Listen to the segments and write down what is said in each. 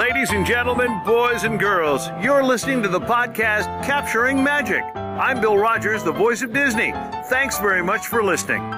Ladies and gentlemen, boys and girls, you're listening to the podcast Capturing Magic. I'm Bill Rogers, the voice of Disney. Thanks very much for listening.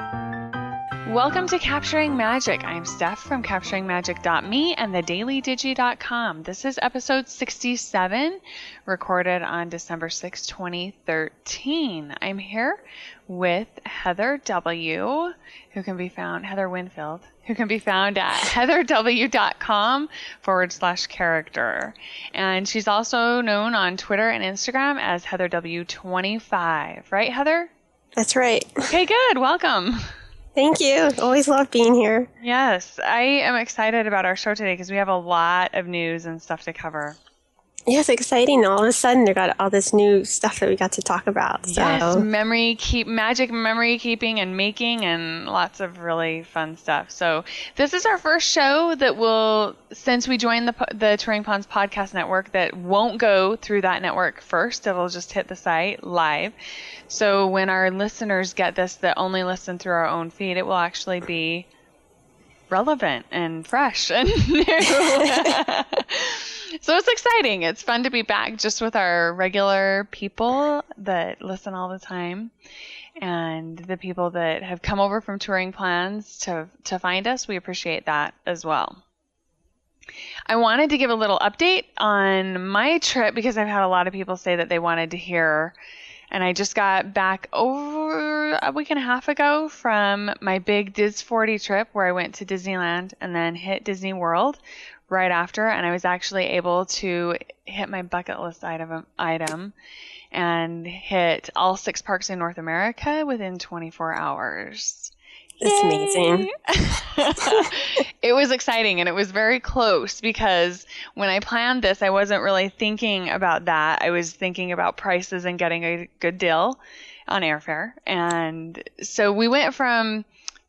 Welcome to Capturing Magic. I'm Steph from CapturingMagic.me and thedailydigi.com. This is episode 67, recorded on December 6, 2013. I'm here with Heather W., Heather Winfield, who can be found at heatherw.com/character. And she's also known on Twitter and Instagram as HeatherW25. Right, Heather? That's right. Okay, good. Welcome. Thank you. Always love being here. Yes, I am excited about our show today because we have a lot of news and stuff to cover. Yes, exciting. All of a sudden, they got all this new stuff that we got to talk about. So. Yes, magic memory keeping and making and lots of really fun stuff. So this is our first show that will, since we joined the Touring Ponds Podcast Network, that won't go through that network first. It'll just hit the site live. So when our listeners get this that only listen through our own feed, it will actually be relevant and fresh and new. So it's exciting. It's fun to be back just with our regular people that listen all the time and the people that have come over from Touring Plans to find us. We appreciate that as well. I wanted to give a little update on my trip because I've had a lot of people say that they wanted to hear. And I just got back over a week and a half ago from my big Diz 40 trip where I went to Disneyland and then hit Disney World right after. And I was actually able to hit my bucket list item and hit all 6 parks in North America within 24 hours. That's amazing. It was exciting and it was very close because when I planned this, I wasn't really thinking about that. I was thinking about prices and getting a good deal on airfare. And so we went to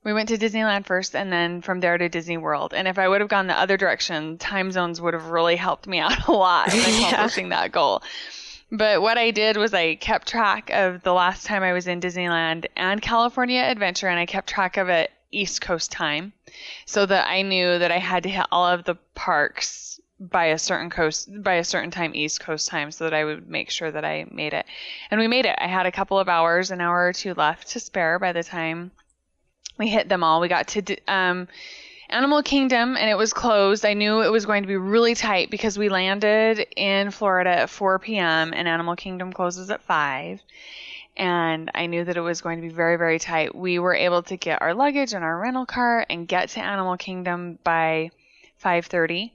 Disneyland first and then from there to Disney World. And if I would have gone the other direction, time zones would have really helped me out a lot in accomplishing that goal. But what I did was I kept track of the last time I was in Disneyland and California Adventure, and I kept track of it East Coast time so that I knew that I had to hit all of the parks by a certain time East Coast time so that I would make sure that I made it. And we made it. I had a couple of hours, an hour or two left to spare by the time we hit them all. We got to Animal Kingdom, and it was closed. I knew it was going to be really tight because we landed in Florida at 4 p.m. and Animal Kingdom closes at 5. And I knew that it was going to be very, very tight. We were able to get our luggage and our rental car and get to Animal Kingdom by 5:30.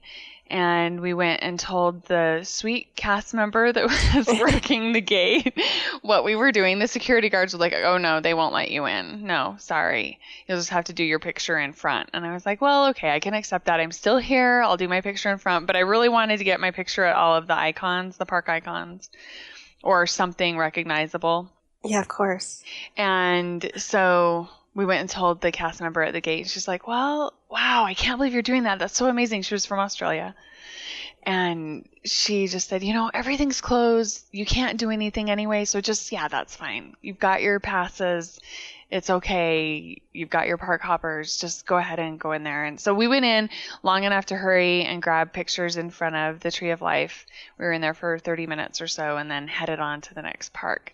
And we went and told the sweet cast member that was working the gate what we were doing. The security guards were like, oh, no, they won't let you in. No, sorry. You'll just have to do your picture in front. And I was like, well, okay, I can accept that. I'm still here. I'll do my picture in front. But I really wanted to get my picture at all of the icons, the park icons, or something recognizable. Yeah, of course. And so we went and told the cast member at the gate. She's like, well, wow, I can't believe you're doing that. That's so amazing. She was from Australia. And she just said, everything's closed. You can't do anything anyway. So that's fine. You've got your passes. It's okay. You've got your park hoppers. Just go ahead and go in there. And so we went in long enough to hurry and grab pictures in front of the Tree of Life. We were in there for 30 minutes or so and then headed on to the next park.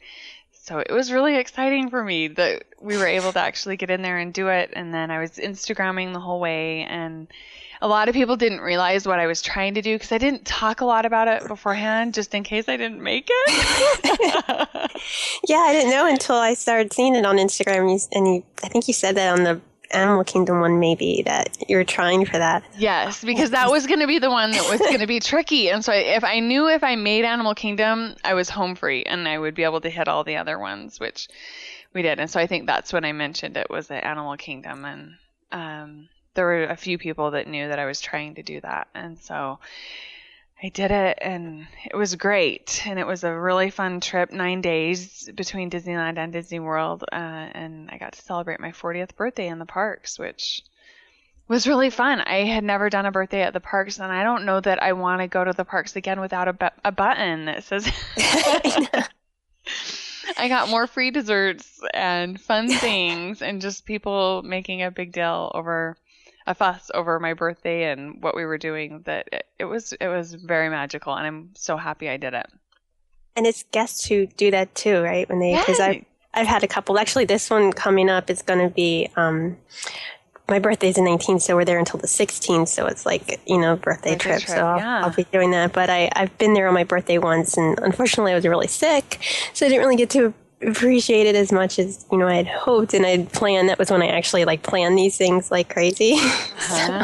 So it was really exciting for me that we were able to actually get in there and do it. And then I was Instagramming the whole way. And a lot of people didn't realize what I was trying to do because I didn't talk a lot about it beforehand, just in case I didn't make it. Yeah, I didn't know until I started seeing it on Instagram. And I think you said that on the Animal Kingdom one, maybe, that you were trying for that. Yes, because that was going to be the one that was going to be tricky. And so if I made Animal Kingdom, I was home free and I would be able to hit all the other ones, which we did. And so I think that's when I mentioned it was at Animal Kingdom. And there were a few people that knew that I was trying to do that. And so I did it and it was great. And it was a really fun trip, 9 days between Disneyland and Disney World. And I got to celebrate my 40th birthday in the parks, which was really fun. I had never done a birthday at the parks, and I don't know that I want to go to the parks again without a button that says I got more free desserts and fun things and just people making a big deal over a fuss over my birthday and what we were doing that it was very magical, and I'm so happy I did it. And it's guests who do that too, right? When they, because I've had a couple. Actually, this one coming up is going to be, my birthday's the 19th, so we're there until the 16th. So it's like, birthday trip. So I'll be doing that. But I've been there on my birthday once, and unfortunately I was really sick, so I didn't really get to appreciate it as much as, I had hoped and I'd planned. That was when I actually planned these things like crazy. Uh-huh.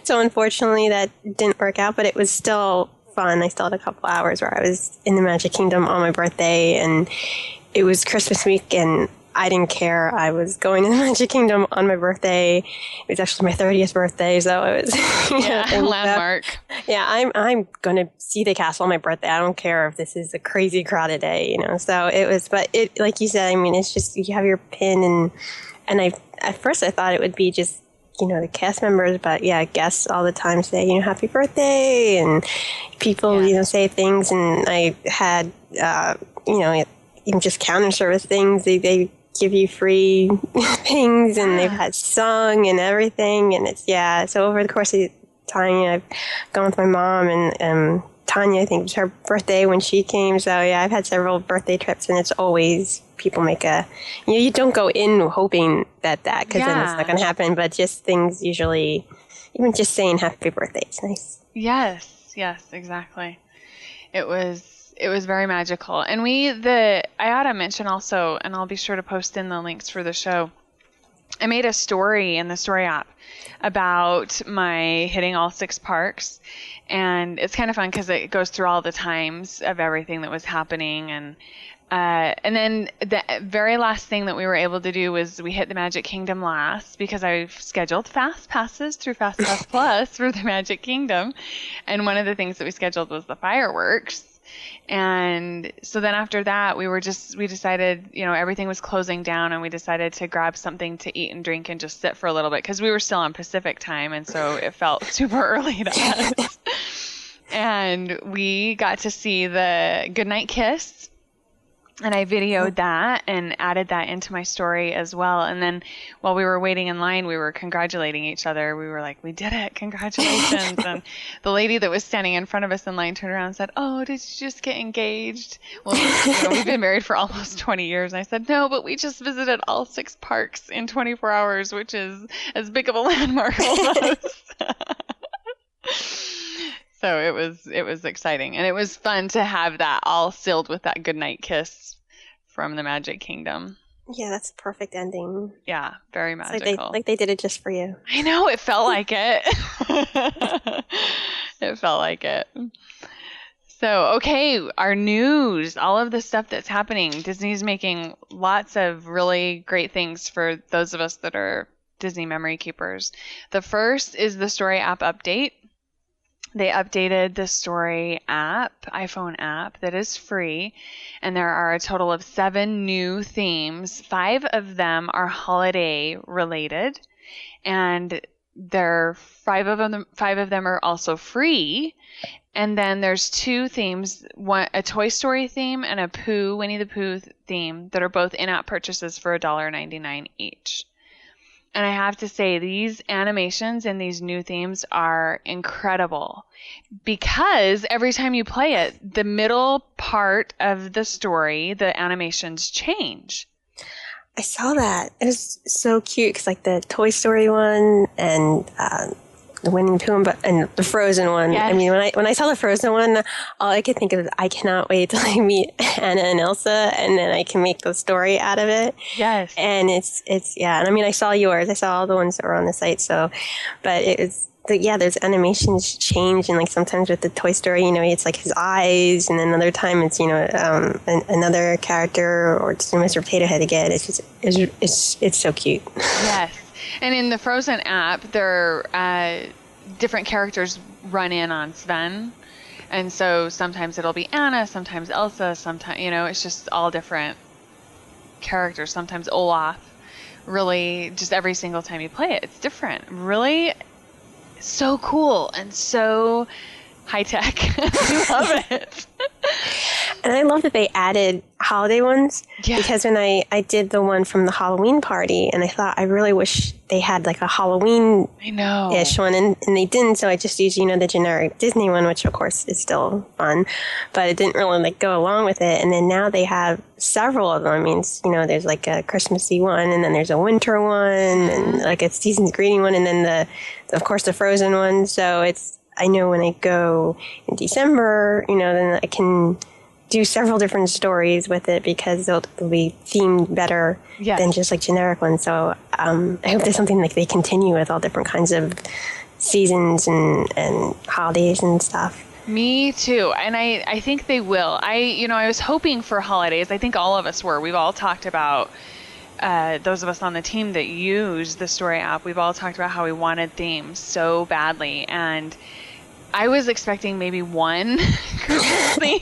So unfortunately that didn't work out, but it was still fun. I still had a couple hours where I was in the Magic Kingdom on my birthday, and it was Christmas week, and I didn't care. I was going to the Magic Kingdom on my birthday. It was actually my 30th birthday, so it was landmark. I'm going to see the castle on my birthday. I don't care if this is a crazy crowded day, So it was, but it, like you said, it's just you have your pin, and I at first I thought it would be just the cast members, but guests all the time say happy birthday, and people say things, and I had even just counter service things. They give you free things, and they've had sung and everything, and it's so over the course of time, I've gone with my mom, and Tanya, I think it was her birthday when she came, so I've had several birthday trips, and it's always people make you don't go in hoping that because then it's not going to happen, but just things usually, even just saying happy birthday, it's nice. Yes, exactly. It was very magical. And I ought to mention also, and I'll be sure to post in the links for the show, I made a story in the story app about my hitting all 6 parks. And it's kind of fun because it goes through all the times of everything that was happening. And then the very last thing that we were able to do was we hit the Magic Kingdom last, because I've scheduled fast passes through FastPass Plus for the Magic Kingdom. And one of the things that we scheduled was the fireworks. And so then after that, we decided, everything was closing down, and we decided to grab something to eat and drink and just sit for a little bit, because we were still on Pacific time, and so it felt super early to us. And we got to see the Goodnight Kiss, and I videoed that and added that into my story as well. And then while we were waiting in line, we were congratulating each other. We were like, we did it. Congratulations. And the lady that was standing in front of us in line turned around and said, oh, did you just get engaged? Well, we've been married for almost 20 years. And I said, no, but we just visited all 6 parks in 24 hours, which is as big of a landmark almost. So it was exciting, and it was fun to have that all sealed with that goodnight kiss from the Magic Kingdom. Yeah, that's a perfect ending. Yeah, very magical. Like they did it just for you. I know, it felt like it. It felt like it. So, okay, our news, all of the stuff that's happening. Disney's making lots of really great things for those of us that are Disney memory keepers. The first is the Story app update. They updated the Story app, iPhone app, that is free, and there are a total of 7 new themes. 5 of them are holiday related, and 5 of them are also free. And then there's 2 themes, one a Toy Story theme and a Winnie the Pooh theme, that are both in-app purchases for $1.99 each. And I have to say, these animations and these new themes are incredible, because every time you play it, the middle part of the story, the animations change. I saw that. It was so cute, because the Toy Story one and the Winnie the Pooh and the Frozen one. Yes. I mean, when I saw the Frozen one, all I could think of is, I cannot wait till I meet Anna and Elsa, and then I can make the story out of it. Yes. And it's and I mean, I saw yours. I saw all the ones that were on the site. So, but it was those animations change, and sometimes with the Toy Story, it's his eyes, and then another time it's another character, or it's Mr. Potato Head again. It's just it's so cute. Yes. And in the Frozen app, different characters run in on Sven. And so sometimes it'll be Anna, sometimes Elsa, sometimes, it's just all different characters. Sometimes Olaf. Really, just every single time you play it, it's different. Really so cool and so high tech. I love it. And I love that they added holiday ones because when I did the one from the Halloween party, and I thought I really wish they had like a Halloween-ish one, and they didn't, so I just used, the generic Disney one, which of course is still fun, but it didn't really like go along with it. And then now they have several of them. I mean, there's like a Christmassy one, and then there's a winter one, and like a season's greeting one, and then of course the Frozen one. So I know when I go in December, then I can do several different stories with it because they'll be themed better than just like generic ones. So I hope there's something like they continue with all different kinds of seasons and holidays and stuff. Me too. And I think they will. I was hoping for holidays. I think all of us were. We've all talked about, those of us on the team that use the Story app, we've all talked about how we wanted themes so badly. And I was expecting maybe one Christmas theme.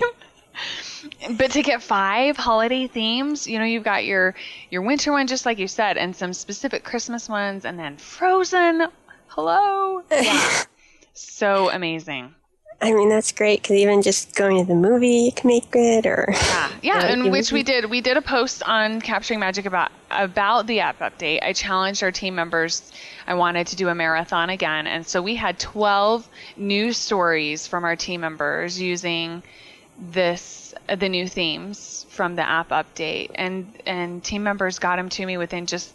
But to get 5 holiday themes, you've got your winter one, just like you said, and some specific Christmas ones, and then Frozen. Hello. Yeah. So amazing. I mean, that's great because even just going to the movie, you can make it, or and which we did. We did a post on Capturing Magic about the app update. I challenged our team members. I wanted to do a marathon again, and so we had 12 new stories from our team members using the new themes from the app update, and team members got them to me within just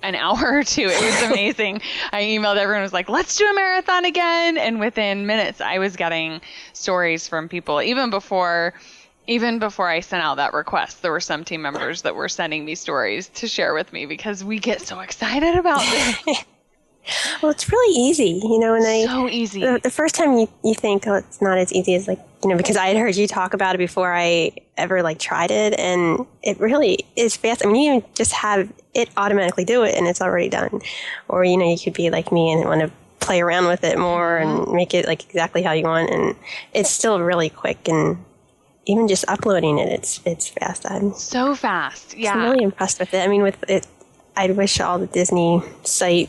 an hour or two. It was amazing. I emailed everyone, was like, let's do a marathon again, and within minutes I was getting stories from people. Even before I sent out that request, there were some team members that were sending me stories to share with me because we get so excited about this. Well, it's really easy, and so easy. The first time you think, oh, it's not as easy as because I had heard you talk about it before I ever tried it, and it really is fast. I mean, you can just have it automatically do it, and it's already done. Or you could be like me and want to play around with it more and make it exactly how you want, and it's still really quick. And even just uploading it, it's fast. I'm so fast. Yeah, I'm really impressed with it. I mean, with it. I wish all the Disney site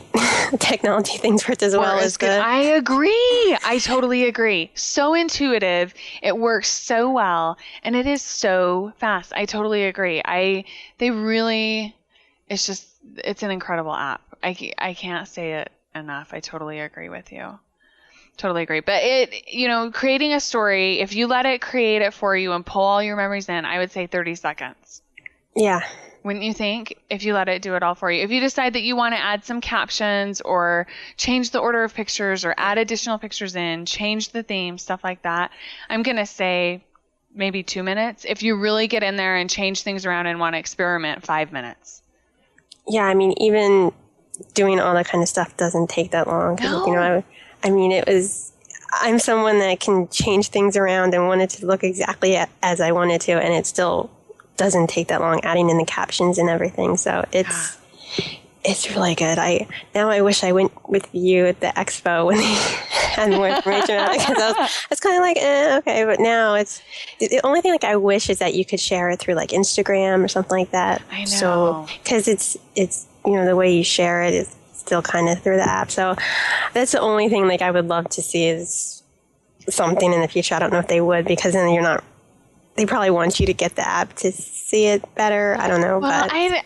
technology things worked as well as good. I agree. I totally agree. So intuitive. It works so well. And it is so fast. I totally agree. It's an incredible app. I can't say it enough. I totally agree with you. Totally agree. But creating a story, if you let it create it for you and pull all your memories in, I would say 30 seconds. Yeah. Wouldn't you think, if you let it do it all for you? If you decide that you want to add some captions or change the order of pictures or add additional pictures in, change the theme, stuff like that, I'm going to say maybe 2 minutes. If you really get in there and change things around and want to experiment, 5 minutes. Yeah, I mean, even doing all that kind of stuff doesn't take that long. No. I'm someone that can change things around and want it to look exactly as I want it to, and it still doesn't take that long adding in the captions and everything. So it's really good. I wish I went with you at the expo when they had more information on it, because I was kind of like, okay. But now it's the only thing I wish is that you could share it through Instagram or something like that. I know. So because it's the way you share it is still kind of through the app. So that's the only thing I would love to see is something in the future. I don't know if they would, because then they probably want you to get the app to see it better. I don't know. Well, but I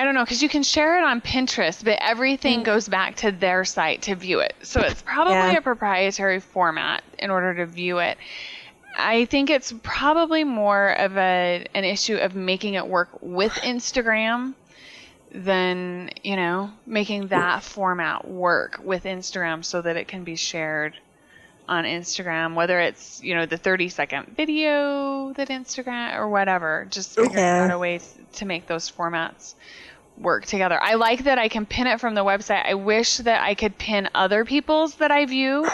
don't know, because you can share it on Pinterest, but everything goes back to their site to view it. So it's probably a proprietary format in order to view it. I think it's probably more of an issue of making it work with Instagram than, making that format work with Instagram so that it can be shared on Instagram, whether it's, the 30-second video that Instagram or whatever, just figuring out a way to make those formats work together. I like that I can pin it from the website. I wish that I could pin other people's that I view,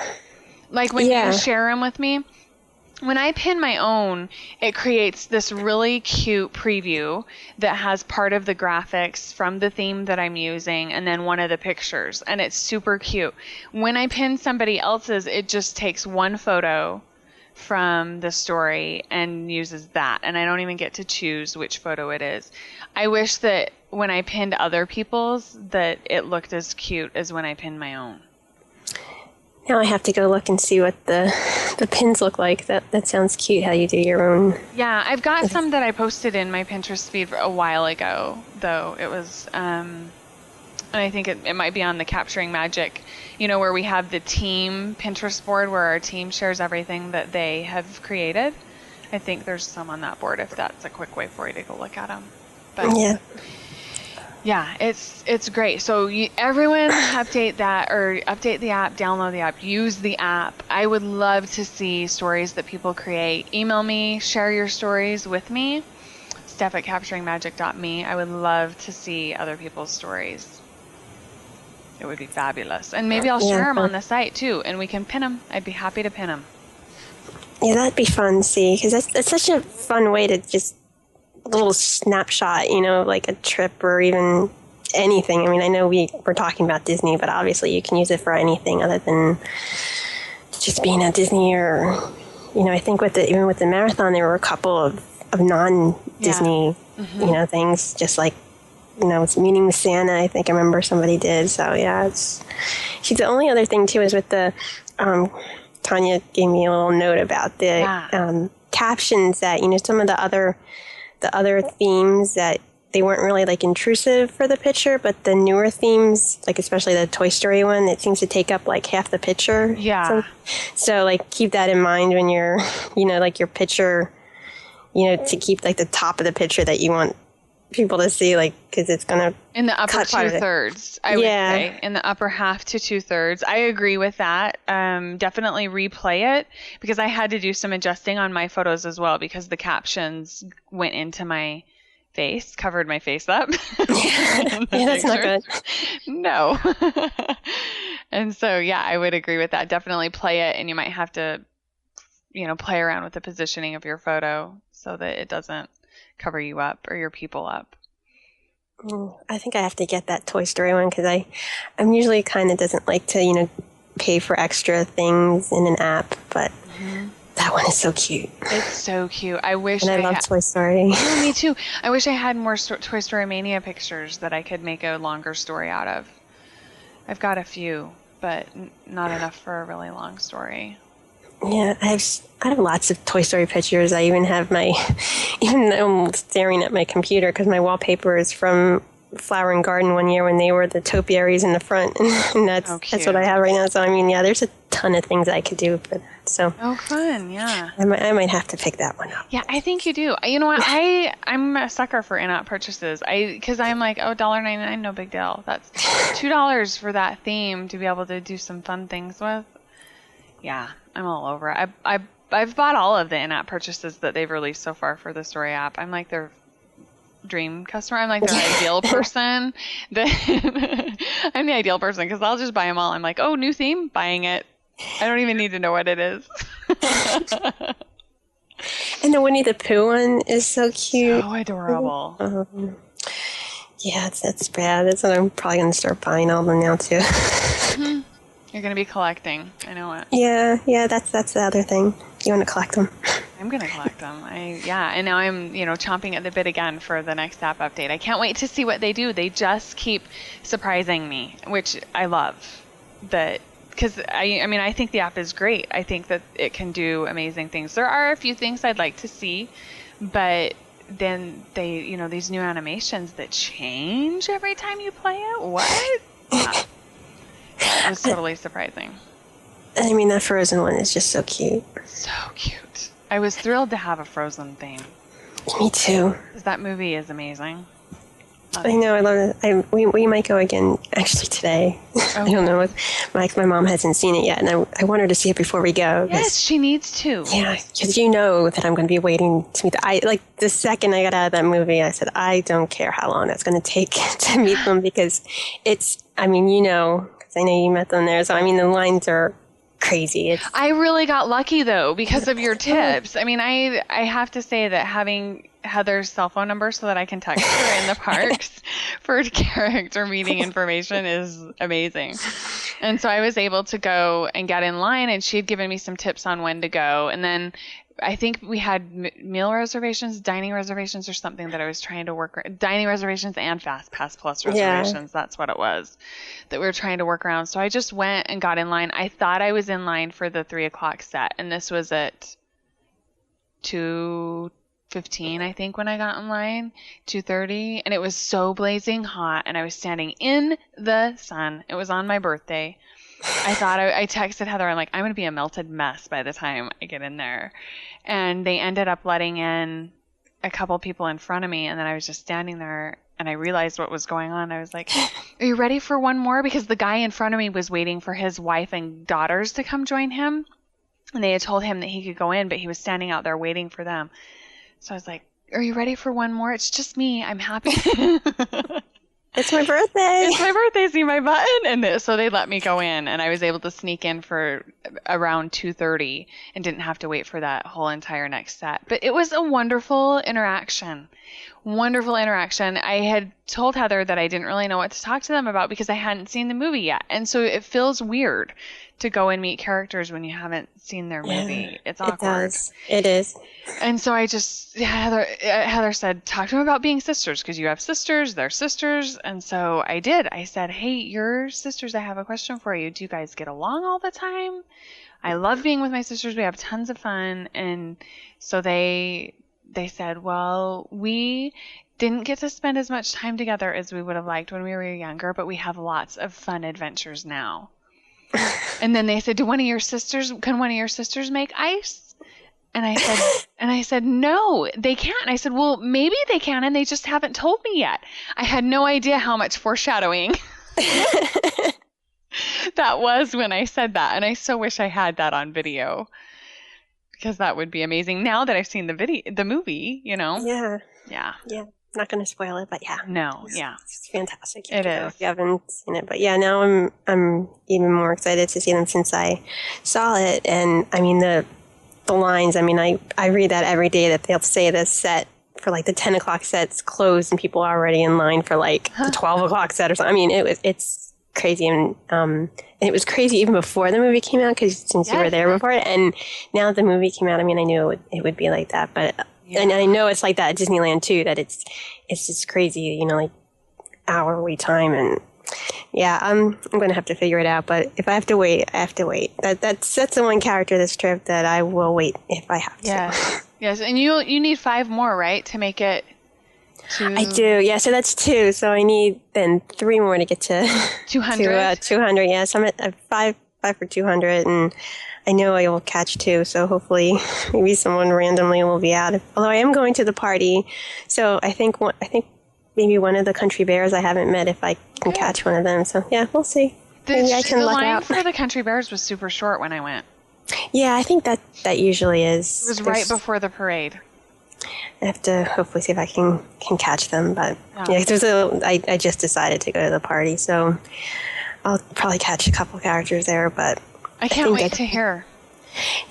like when you share them with me. When I pin my own, it creates this really cute preview that has part of the graphics from the theme that I'm using and then one of the pictures, and it's super cute. When I pin somebody else's, it just takes one photo from the story and uses that, and I don't even get to choose which photo it is. I wish that when I pinned other people's that it looked as cute as when I pinned my own. Now I have to go look and see what the the pins look like. That sounds cute how you do your own. Yeah, I've got some that I posted in my Pinterest feed a while ago, though. It was, and I think it might be on the Capturing Magic, where we have the team Pinterest board where our team shares everything that they have created. I think there's some on that board if that's a quick way for you to go look at them. But yeah, it's great. So everyone update that, or update the app, download the app, use the app. I would love to see stories that people create. Email me, share your stories with me, Steph@capturingmagic.me. I would love to see other people's stories. It would be fabulous. And maybe I'll share them on the site too, and we can pin them. I'd be happy to pin them. Yeah, that'd be fun to see, because that's such a fun way to just a little snapshot, like a trip or even anything. I mean, I know we're talking about Disney, but obviously you can use it for anything other than just being at Disney, or, I think even with the marathon, there were a couple of non-Disney, things, just like, it's meeting with Santa, I think I remember somebody did. So yeah, see, the only other thing too is with the, Tanya gave me a little note about the captions that, some of the other themes that they weren't really like intrusive for the picture, but the newer themes, like especially the Toy Story one, it seems to take up like half the picture. Yeah. So like keep that in mind when you're, like your picture, to keep like the top of the picture that you want people to see, like, because it's going to in the upper 2/3, I would say, in the upper half to 2/3. I agree with that. Definitely replay it, because I had to do some adjusting on my photos as well, because the captions went into my face, covered my face up. Yeah, that's not good. No. And so, yeah, I would agree with that. Definitely play it, and you might have to, play around with the positioning of your photo so that it doesn't cover you up or your people up. I think I have to get that Toy Story one, because I'm usually kind of doesn't like to, pay for extra things in an app, but that one is so cute. It's so cute. I wish I love Toy Story. Oh, me too. I wish I had more Toy Story Mania pictures that I could make a longer story out of. I've got a few, but not enough for a really long story. Yeah, I have lots of Toy Story pictures. I even have even though I'm staring at my computer, because my wallpaper is from Flower and Garden one year when they were the topiaries in the front, and that's what I have right now. So I mean, yeah, there's a ton of things I could do for that. So fun, yeah. I might have to pick that one up. Yeah, I think you do. You know what? I'm a sucker for in-app purchases. Because I'm like, $1.99, no big deal. That's $2 for that theme to be able to do some fun things with. Yeah, I'm all over it. I've bought all of the in-app purchases that they've released so far for the Story app. I'm like their dream customer. I'm like their ideal person. I'm the ideal person, because I'll just buy them all. I'm like, oh, new theme, buying it. I don't even need to know what it is. And the Winnie the Pooh one is so cute. So adorable. Yeah, that's bad. That's what I'm probably going to start buying all of them now too. You're going to be collecting. I know it. Yeah, that's the other thing. You want to collect them. I'm going to collect them. And now I'm, chomping at the bit again for the next app update. I can't wait to see what they do. They just keep surprising me, which I love. Because, I think the app is great. I think that it can do amazing things. There are a few things I'd like to see, but then they, these new animations that change every time you play it. What? Yeah. It was totally surprising. I mean, that Frozen one is just so cute. So cute. I was thrilled to have a Frozen theme. Me too. That movie is amazing. I know, I love it. We might go again actually today. Okay. I don't know. My mom hasn't seen it yet, and I want her to see it before we go. Yes, she needs to. Yeah, because that I'm going to be waiting to meet the second I got out of that movie, I said, I don't care how long that's going to take to meet them, because it's, because I know you met them there, so the lines are crazy. I really got lucky though, because of your tips. I have to say that having Heather's cell phone number so that I can text her in the parks for character meeting information is amazing. And so I was able to go and get in line, and she had given me some tips on when to go. And then I think we had meal reservations, dining reservations, or something that I was trying to work. Dining reservations and Fast Pass Plus reservations. That's what it was that we were trying to work around. So I just went and got in line. I thought I was in line for the 3:00 set, and this was at 2:15, I think, when I got in line, 2:30, and it was so blazing hot, and I was standing in the sun. It was on my birthday. I texted Heather, I'm like, I'm going to be a melted mess by the time I get in there. And they ended up letting in a couple people in front of me, and then I was just standing there, and I realized what was going on. I was like, are you ready for one more? Because the guy in front of me was waiting for his wife and daughters to come join him, and they had told him that he could go in, but he was standing out there waiting for them. So I was like, are you ready for one more? It's just me. I'm happy. It's my birthday. It's my birthday. See my button? And so they let me go in, and I was able to sneak in for around 2:30 and didn't have to wait for that whole entire next set. But it was a wonderful interaction. Wonderful interaction. I had told Heather that I didn't really know what to talk to them about because I hadn't seen the movie yet. And so it feels weird to go and meet characters when you haven't seen their movie. It's awkward. It does. It is. And so Heather said, talk to them about being sisters because you have sisters, they're sisters. And so I did. I said, hey, you're sisters. I have a question for you. Do you guys get along all the time? I love being with my sisters. We have tons of fun. And so they said, well, we didn't get to spend as much time together as we would have liked when we were younger, but we have lots of fun adventures now. And then they said, can one of your sisters make ice? And I said, no, they can't. I said, well, maybe they can, and they just haven't told me yet. I had no idea how much foreshadowing that was when I said that. And I so wish I had that on video because that would be amazing. Now that I've seen the movie, you know? Yeah. Not going to spoil it, but yeah. No, it's fantastic. It is. If you haven't seen it, but yeah, now I'm even more excited to see them since I saw it. And I mean the lines. I mean, I read that every day that they'll say the set for like the 10 o'clock set's closed and people are already in line for like the 12 o'clock set or something. I mean, it's crazy, and it was crazy even before the movie came out because since you were there before it, and now that the movie came out, I mean, I knew it would be like that, but. Yeah. And I know it's like that at Disneyland too, that it's just crazy, you know, like hour wait time. And yeah, I'm going to have to figure it out. But if I have to wait, I have to wait. That's the one character this trip that I will wait if I have to. Yes. And you need 5 more, right, to make it to... I do. Yeah. So that's 2. So I need then 3 more to get to 200. 200. Yeah. So I'm at 5 for 200, and I know I will catch 2, so hopefully maybe someone randomly will be out. Although I am going to the party, so I think maybe one of the country bears I haven't met if I can catch one of them. So yeah, we'll see. Maybe I can luck out. The line for the country bears was super short when I went. Yeah, I think that usually is. It was right before the parade. I have to hopefully see if I can catch them, but I just decided to go to the party, so I'll probably catch a couple characters there, but. I can't wait to hear.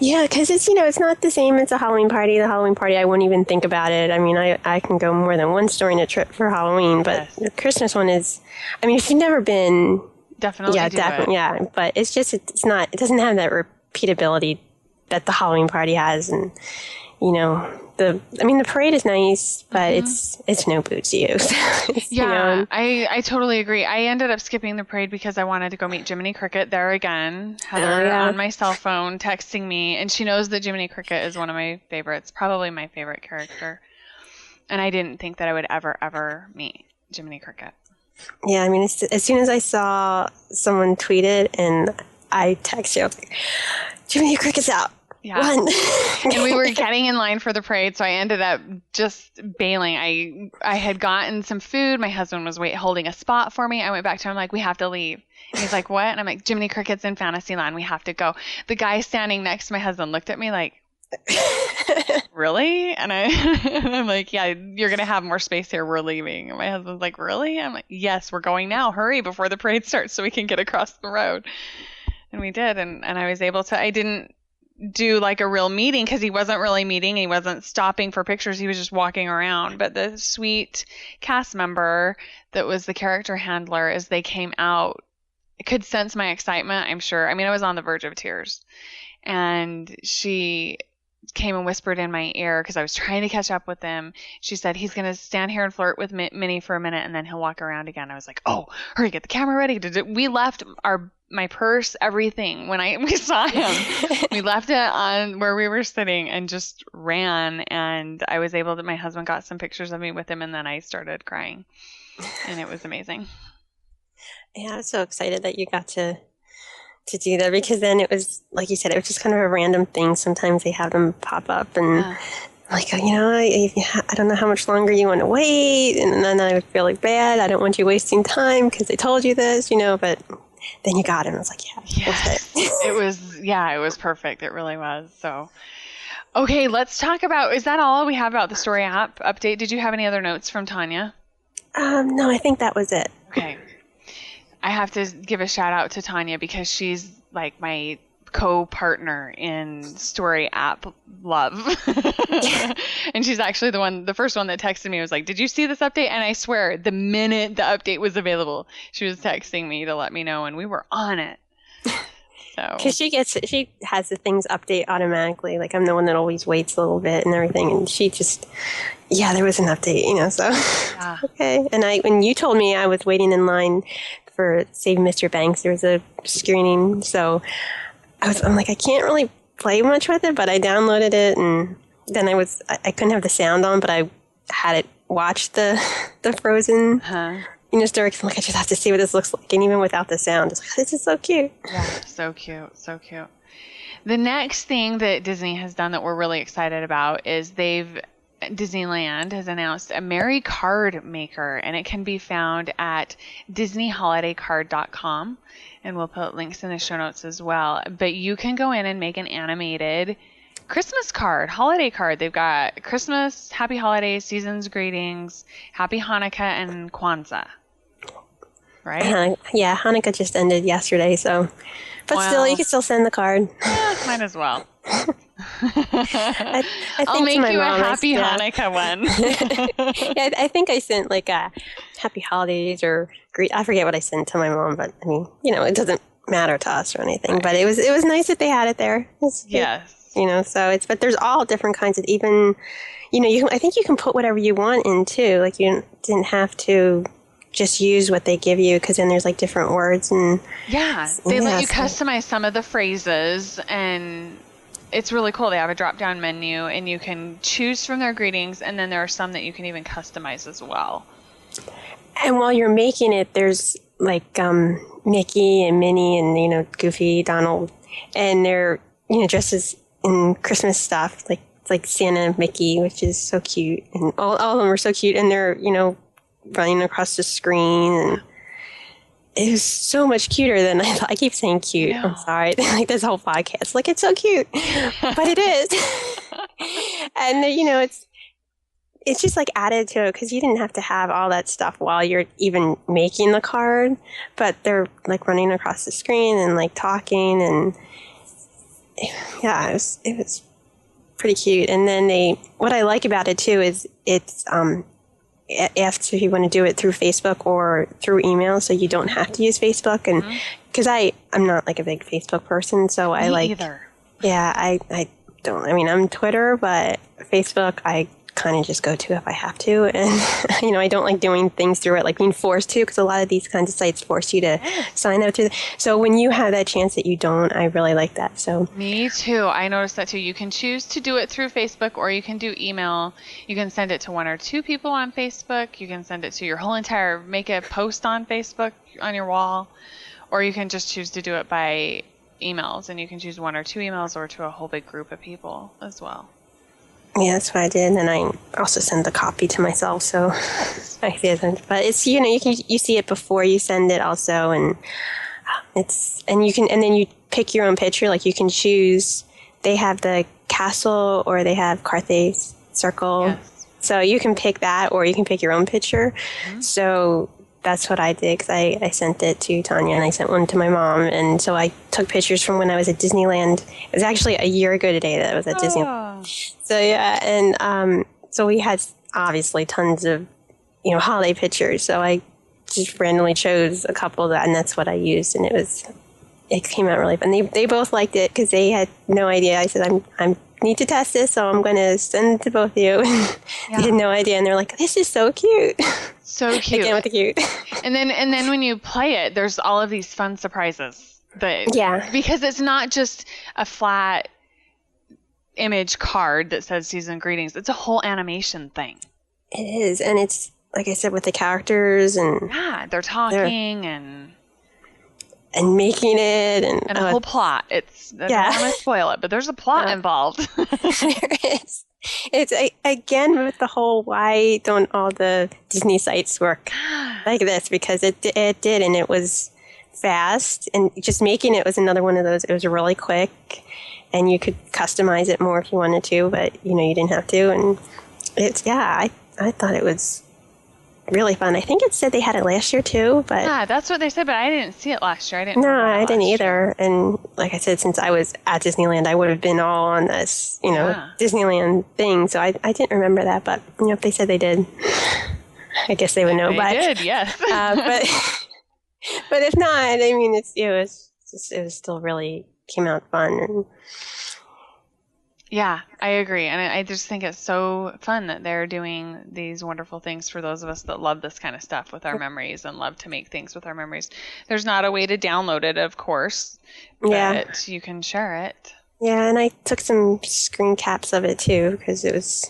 Yeah, because it's not the same as a Halloween party. The Halloween party, I wouldn't even think about it. I mean, I can go more than once during a trip for Halloween, but the Christmas one is, I mean, if you've never been, definitely, yeah, but it doesn't have that repeatability that the Halloween party has, and the parade is nice, but it's no Boots You. I totally agree. I ended up skipping the parade because I wanted to go meet Jiminy Cricket there again. Heather on my cell phone texting me, and she knows that Jiminy Cricket is one of my favorites, probably my favorite character. And I didn't think that I would ever meet Jiminy Cricket. Yeah, I mean, as soon as I saw someone tweet it, and I texted you, I was like, Jiminy Cricket's out. Yeah. And we were getting in line for the parade, so I ended up just bailing. I had gotten some food. My husband was holding a spot for me. I went back to him, like, we have to leave. And he's like, what? And I'm like, Jiminy Cricket's in Fantasyland. We have to go. The guy standing next to my husband looked at me like, really? And I'm like, yeah, you're going to have more space here. We're leaving. And my husband's like, really? I'm like, yes, we're going now. Hurry before the parade starts so we can get across the road. And we did. And I was able to, I didn't do like a real meeting because he wasn't really meeting. He wasn't stopping for pictures. He was just walking around. But the sweet cast member that was the character handler, as they came out, could sense my excitement, I'm sure. I mean, I was on the verge of tears. And she came and whispered in my ear because I was trying to catch up with him. She said, he's going to stand here and flirt with Minnie for a minute and then he'll walk around again. I was like, oh, hurry, get the camera ready. We left my purse, everything when we saw him. We left it on where we were sitting and just ran. And I was able to, my husband got some pictures of me with him and then I started crying. And it was amazing. Yeah, I was so excited that you got to do that, because then it was, like you said, it was just kind of a random thing. Sometimes they have them pop up and like, I don't know how much longer you want to wait. And then I would feel like bad. I don't want you wasting time because they told you this, but then you got him. I was like, it was perfect. It really was. So, okay, let's talk about, is that all we have about the Story app update? Did you have any other notes from Tanya? No, I think that was it. Okay. I have to give a shout out to Tanya because she's like my co-partner in Story app love. And she's actually the first one that texted me was like, did you see this update? And I swear, the minute the update was available, she was texting me to let me know, and we were on it. So, because she has the things update automatically. Like, I'm the one that always waits a little bit and everything, and she just, there was an update, so. Yeah. Okay. And when you told me I was waiting in line for Save Mr. Banks, there was a screening, so I'm like, I can't really play much with it, but I downloaded it, and then I couldn't have the sound on, but I had it watch the Frozen story, because I'm like, I just have to see what this looks like, and even without the sound, it's like, this is so cute. Yeah, so cute, so cute. The next thing that Disney has done that we're really excited about is Disneyland has announced a Merrier Card Maker, and it can be found at DisneyHolidayCard.com, and we'll put links in the show notes as well. But you can go in and make an animated Christmas card, holiday card. They've got Christmas, Happy Holidays, Seasons Greetings, Happy Hanukkah, and Kwanzaa. Right? Yeah, Hanukkah just ended yesterday, but still, you can still send the card. Yeah, might as well. I I'll make you a Happy Hanukkah one. Yeah, I think I sent like a Happy Holidays or I forget what I sent to my mom, but I mean, it doesn't matter to us or anything. Right. But it was nice that they had it there. Yes. So but there's all different kinds of, even, I think you can put whatever you want in too. Like, you didn't have to just use what they give you, because then there's like different words and they let you customize some of the phrases, and it's really cool. They have a drop-down menu, and you can choose from their greetings, and then there are some that you can even customize as well. And while you're making it, there's like Mickey and Minnie and Goofy, Donald, and they're dressed as in Christmas stuff, like Santa and Mickey, which is so cute, and all of them are so cute, and they're running across the screen, and it was so much cuter than I thought. I keep saying cute. I'm sorry. Like this whole podcast, like, it's so cute, but it is. And it's just like added to it, because you didn't have to have all that stuff while you're even making the card, but they're like running across the screen and like talking, and it was pretty cute. And then what I like about it too is it's asks if you want to do it through Facebook or through email, so you don't have to use Facebook. And because I'm not like a big Facebook person, so I like either. Yeah, I don't. I mean, I'm Twitter, but Facebook I kind of just go to if I have to, and I don't like doing things through it, like being forced to, because a lot of these kinds of sites force you to sign up to. So when you have that chance that you don't, I really like that. So me too. I noticed that too. You can choose to do it through Facebook, or you can do email. You can send it to one or two people on Facebook. You can send it to your whole make a post on Facebook on your wall, or you can just choose to do it by emails, and you can choose one or two emails or to a whole big group of people as well. Yeah, that's what I did, and I also send a copy to myself. So I didn't, but it's you see it before you send it also, and then you pick your own picture. Like, you can choose. They have the castle, or they have Carthay circle. Yes. So you can pick that, or you can pick your own picture. Mm-hmm. So that's what I did, because I sent it to Tanya, and I sent one to my mom. And so I took pictures from when I was at Disneyland. It was actually a year ago today that I was at Disneyland. So yeah, and so we had obviously tons of holiday pictures. So I just randomly chose a couple and that's what I used, and it came out really fun. They both liked it because they had no idea. I said I'm need to test this, so I'm going to send it to both of you. They had no idea, and they're like, this is so cute. So cute. Again with the cute. And then when you play it, there's all of these fun surprises. Because it's not just a flat image card that says season greetings. It's a whole animation thing. It is, and it's, like I said, with the characters, and they're talking and making it, and a whole plot. I don't want to spoil it, but there's a plot involved. There is. It's again with the whole, why don't all the Disney sites work like this? Because it did, and it was fast, and just making it was another one of those. It was really quick, and you could customize it more if you wanted to, but you didn't have to. And it's I thought it was really fun. I think it said they had it last year too, but that's what they said. But I didn't see it last year. I didn't either. And like I said, since I was at Disneyland, I would have been all on this, Disneyland thing. So I didn't remember that. But if they said they did, I guess they would know. They did, yes. But if not, I mean, it was still really came out fun. And yeah, I agree. And I just think it's so fun that they're doing these wonderful things for those of us that love this kind of stuff with our memories and love to make things with our memories. There's not a way to download it, of course, but you can share it. Yeah, and I took some screen caps of it too, because it's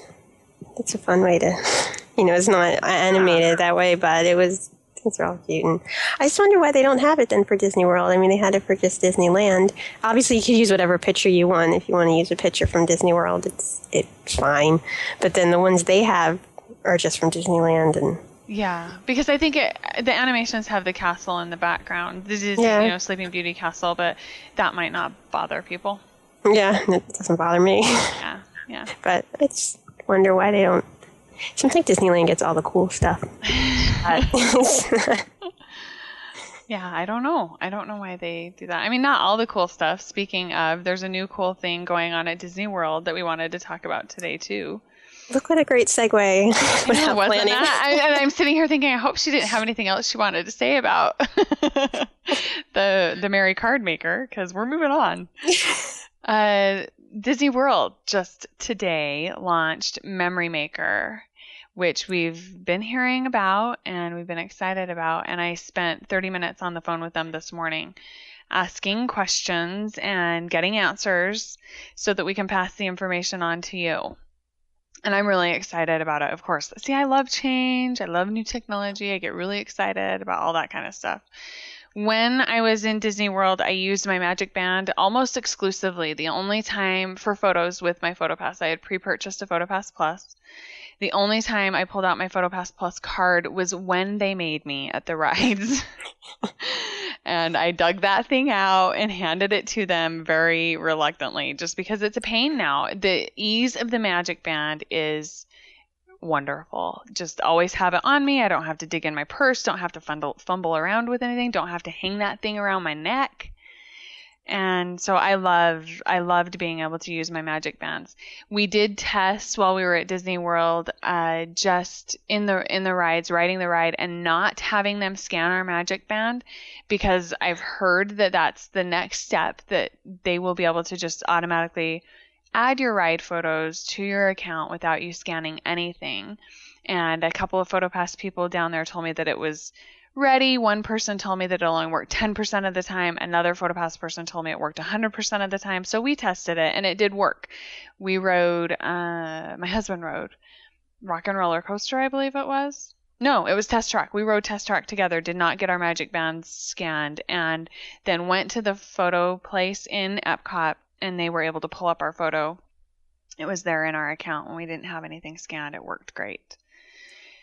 a fun way to, it's not animated that way, but it's all cute. And I just wonder why they don't have it then for Disney World. I mean, they had it for just Disneyland. Obviously, you could use whatever picture you want. If you want to use a picture from Disney World, it's fine. But then the ones they have are just from Disneyland. And yeah, because I think the animations have the castle in the background. This is, Sleeping Beauty castle, but that might not bother people. Yeah, it doesn't bother me. Yeah. But I just wonder why they don't. Seems like Disneyland gets all the cool stuff. Yeah, I don't know. I don't know why they do that. I mean, not all the cool stuff. Speaking of, there's a new cool thing going on at Disney World that we wanted to talk about today, too. Look what a great segue. Wasn't that? And I'm sitting here thinking, I hope she didn't have anything else she wanted to say about the Merrier Card Maker, because we're moving on. Disney World just today launched Memory Maker, which we've been hearing about and we've been excited about. And I spent 30 minutes on the phone with them this morning asking questions and getting answers so that we can pass the information on to you. And I'm really excited about it, of course. See, I love change. I love new technology. I get really excited about all that kind of stuff. When I was in Disney World, I used my MagicBand almost exclusively. The only time for photos with my PhotoPass, I had pre-purchased a PhotoPass Plus. The only time I pulled out my PhotoPass Plus card was when they made me at the rides. And I dug that thing out and handed it to them very reluctantly, just because it's a pain now. The ease of the MagicBand is wonderful. Just always have it on me. I don't have to dig in my purse, don't have to fumble around with anything, don't have to hang that thing around my neck. And so I loved being able to use my MagicBands. We did test while we were at Disney World, just in the rides, riding the ride, and not having them scan our MagicBand, because I've heard that that's the next step, that they will be able to just automatically add your ride photos to your account without you scanning anything. And a couple of PhotoPass people down there told me that it was ready. One person told me that it only worked 10% of the time. Another PhotoPass person told me it worked 100% of the time. So we tested it, and it did work. We rode, my husband rode Rock and Roller Coaster, I believe it was. No, it was Test Track. We rode Test Track together, did not get our MagicBands scanned, and then went to the photo place in Epcot, and they were able to pull up our photo. It was there in our account when we didn't have anything scanned. It worked great.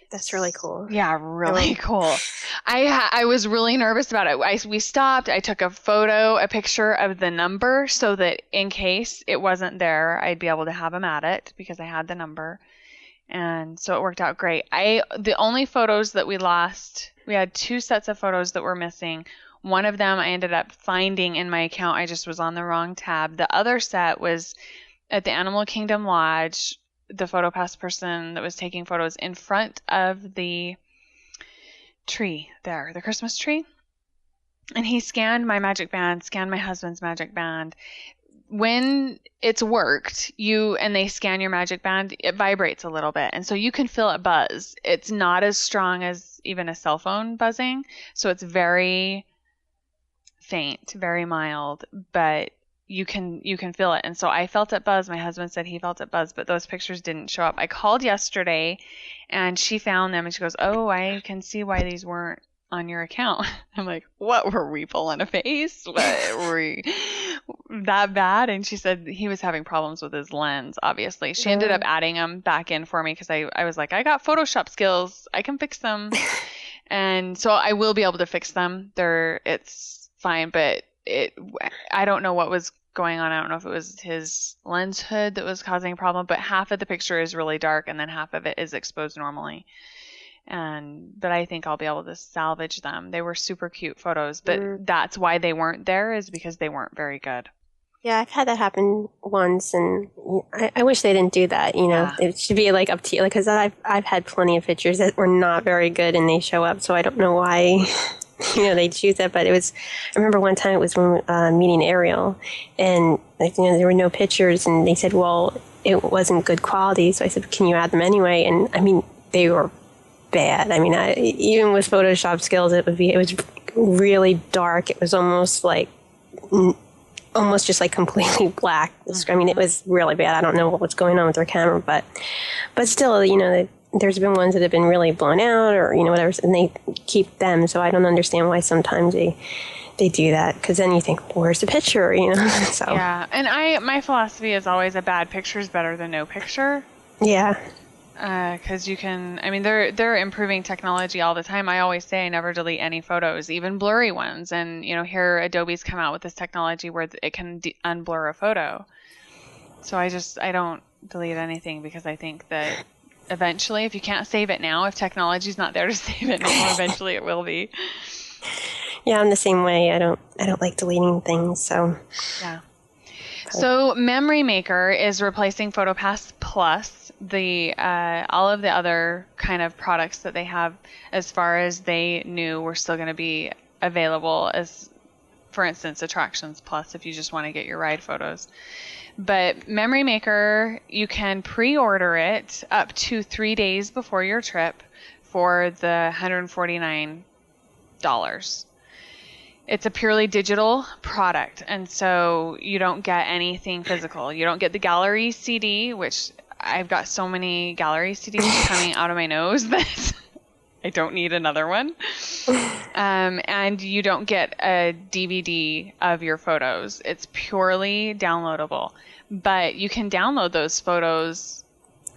That's really cool. Yeah, really cool. I was really nervous about it. We stopped. I took a picture of the number, so that in case it wasn't there, I'd be able to have them at it, because I had the number. And so it worked out great. The only photos that we lost, we had 2 sets of photos that were missing. One of them I ended up finding in my account. I just was on the wrong tab. The other set was at the Animal Kingdom Lodge. The PhotoPass person that was taking photos in front of the tree there, the Christmas tree. And he scanned my MagicBand, scanned my husband's MagicBand, when it's worked, and they scan your Magic Band, it vibrates a little bit. And so you can feel it buzz. It's not as strong as even a cell phone buzzing. So it's very faint, very mild, but you can feel it. And so I felt it buzz. My husband said he felt it buzz, but those pictures didn't show up. I called yesterday and she found them and she goes, "Oh, I can see why these weren't on your account." I'm like, "What, were we pulling a face? What, were we that bad?" And she said he was having problems with his lens, obviously. She ended up adding them back in for me because I was like, I got Photoshop skills. I can fix them. And so I will be able to fix them. It's fine, but I don't know what was going on. I don't know if it was his lens hood that was causing a problem, but half of the picture is really dark and then half of it is exposed normally. But I think I'll be able to salvage them. They were super cute photos, but that's why they weren't there, is because they weren't very good. Yeah, I've had that happen once, and I wish they didn't do that. It should be like up to you, because I've had plenty of pictures that were not very good, and they show up. So I don't know why they choose that. But I remember one time it was when meeting Ariel, and there were no pictures, and they said, well, it wasn't good quality. So I said, can you add them anyway? And I mean, they were bad. I mean, even with Photoshop skills, it was really dark. It was almost just like completely black. I mean, it was really bad. I don't know what was going on with their camera, but still, there's been ones that have been really blown out or whatever, and they keep them. So I don't understand why sometimes they do that, because then you think, where's the picture? So yeah. And my philosophy is always a bad picture is better than no picture. Yeah. Because you can, I mean, they're improving technology all the time. I always say I never delete any photos, even blurry ones. And, here Adobe's come out with this technology where it can unblur a photo. So I don't delete anything, because I think that eventually, if you can't save it now, if technology's not there to save it now, eventually it will be. Yeah, I'm the same way. I don't like deleting things, so. Yeah. So Memory Maker is replacing PhotoPass Plus. All of the other kind of products that they have, as far as they knew, were still going to be available, as, for instance, Attractions Plus, if you just want to get your ride photos. But Memory Maker, you can pre-order it up to 3 days before your trip for the $149. It's a purely digital product, and so you don't get anything physical. You don't get the gallery CD, which I've got so many gallery CDs coming out of my nose that I don't need another one. And you don't get a DVD of your photos. It's purely downloadable. But you can download those photos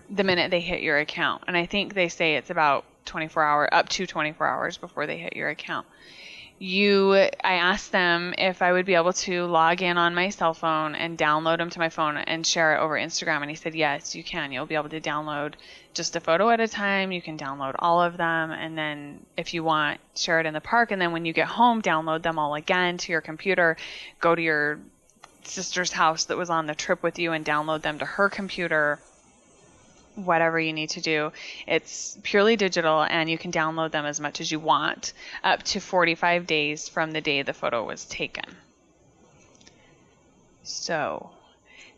the minute they hit your account. And I think they say it's about up to 24 hours before they hit your account. I asked them if I would be able to log in on my cell phone and download them to my phone and share it over Instagram. And he said, yes, you can. You'll be able to download just a photo at a time. You can download all of them. And then if you want, share it in the park. And then when you get home, download them all again to your computer. Go to your sister's house that was on the trip with you and download them to her computer. Whatever you need to do. It's purely digital, and you can download them as much as you want, up to 45 days from the day the photo was taken. So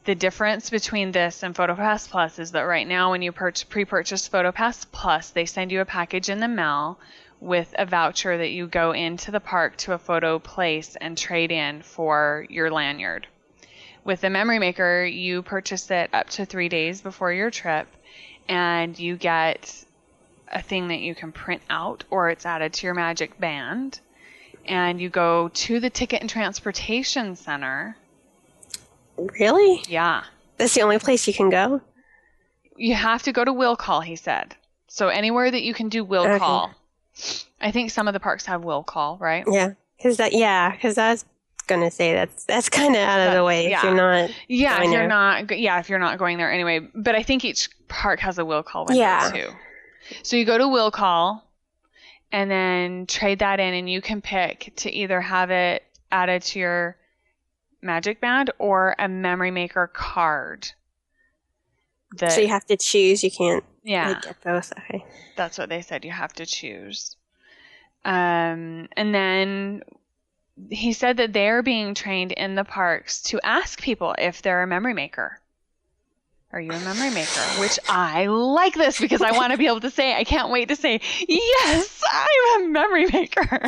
the difference between this and PhotoPass Plus is that right now, when you pre-purchase PhotoPass Plus, they send you a package in the mail with a voucher that you go into the park to a photo place and trade in for your lanyard. With the Memory Maker, you purchase it up to 3 days before your trip, and you get a thing that you can print out, or it's added to your Magic Band, and you go to the Ticket and Transportation Center. Really? Yeah. That's the only place you can go? You have to go to will call, he said. So anywhere that you can do will call. I think some of the parks have will call, right? Yeah. Because I was going to say that's kind of out of the way if you're not if you're not going there anyway. But I think each park has a will call window too. So you go to will call and then trade that in, and you can pick to either have it added to your Magic Band or a Memory Maker card. So you have to choose. You can't get both. Okay. That's what they said. You have to choose. And then he said that they're being trained in the parks to ask people if they're a memory maker. Are you a memory maker? Which I like this because I want to be able to say, I can't wait to say, yes, I'm a memory maker.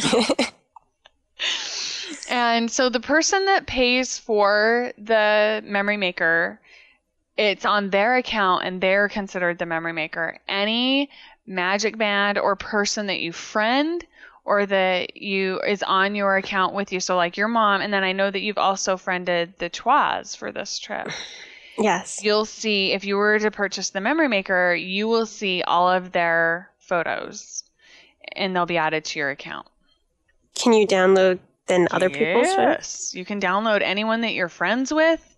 And so the person that pays for the memory maker, it's on their account and they're considered the memory maker. Any MagicBand or person that you friend or that is on your account with you, so like your mom, and then I know that you've also friended the Chwas for this trip. Yes. You'll see, if you were to purchase the memory maker, you will see all of their photos and they'll be added to your account. Can you download then other people's? Yes. You can download anyone that you're friends with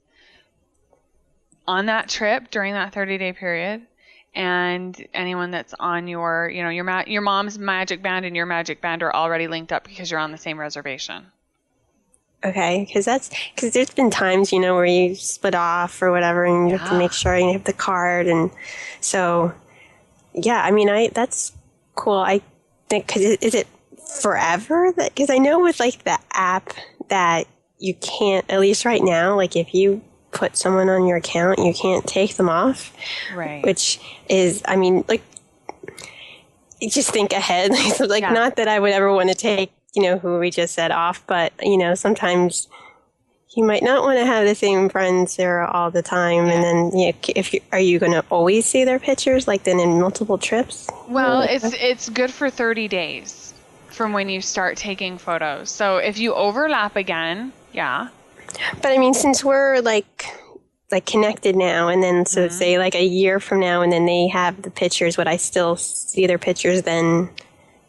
on that trip during that 30-day period, and anyone that's on your, your mom's MagicBand and your MagicBand are already linked up because you're on the same reservation. Okay, because there's been times, where you split off or whatever, and you have to make sure you have the card, and so, yeah, I mean, that's cool. I think, because is it forever? Because I know with like the app that you can't, at least right now, like if you put someone on your account, you can't take them off, right? Which is, I mean, like, just think ahead, not that I would ever want to take, who we just said off, but, sometimes you might not want to have the same friends there all the time. And then, are you going to always see their pictures, like then in multiple trips? Well, it's good for 30 days from when you start taking photos. So if you overlap again, yeah. But I mean, since we're like connected now, and then so say like a year from now, and then they have the pictures, would I still see their pictures then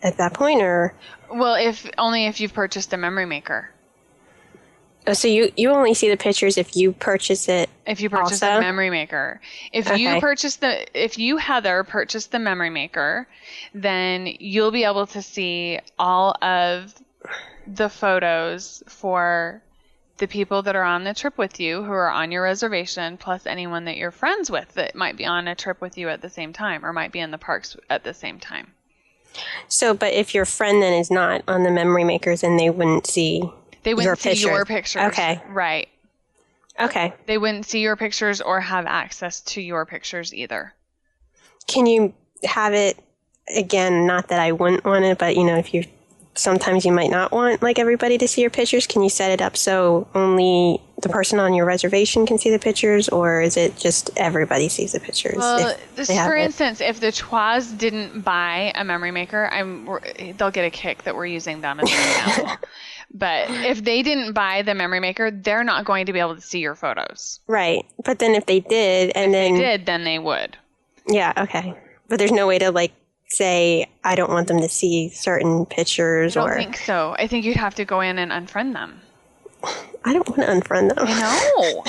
at that point, or? Well, if you've purchased a memory maker. Oh, so you only see the pictures if you purchase it. If you purchase also? a memory maker. If you, Heather, purchase the memory maker, then you'll be able to see all of the photos for the people that are on the trip with you who are on your reservation, plus anyone that you're friends with that might be on a trip with you at the same time or might be in the parks at the same time. So, but if your friend then is not on the memory makers, then they wouldn't see your pictures. Okay. Right. Okay. They wouldn't see your pictures or have access to your pictures either. Can you have it, again, not that I wouldn't want it, but, if sometimes you might not want like everybody to see your pictures. Can you set it up so only the person on your reservation can see the pictures, or is it just everybody sees the pictures? Well, for instance, if the Chwas didn't buy a memory maker, they'll get a kick that we're using them as an example. But if they didn't buy the memory maker, they're not going to be able to see your photos. Right. But then if they did, then they would. Yeah. Okay. But there's no way to like say, I don't want them to see certain pictures. I don't think so. I think you'd have to go in and unfriend them. I don't want to unfriend them.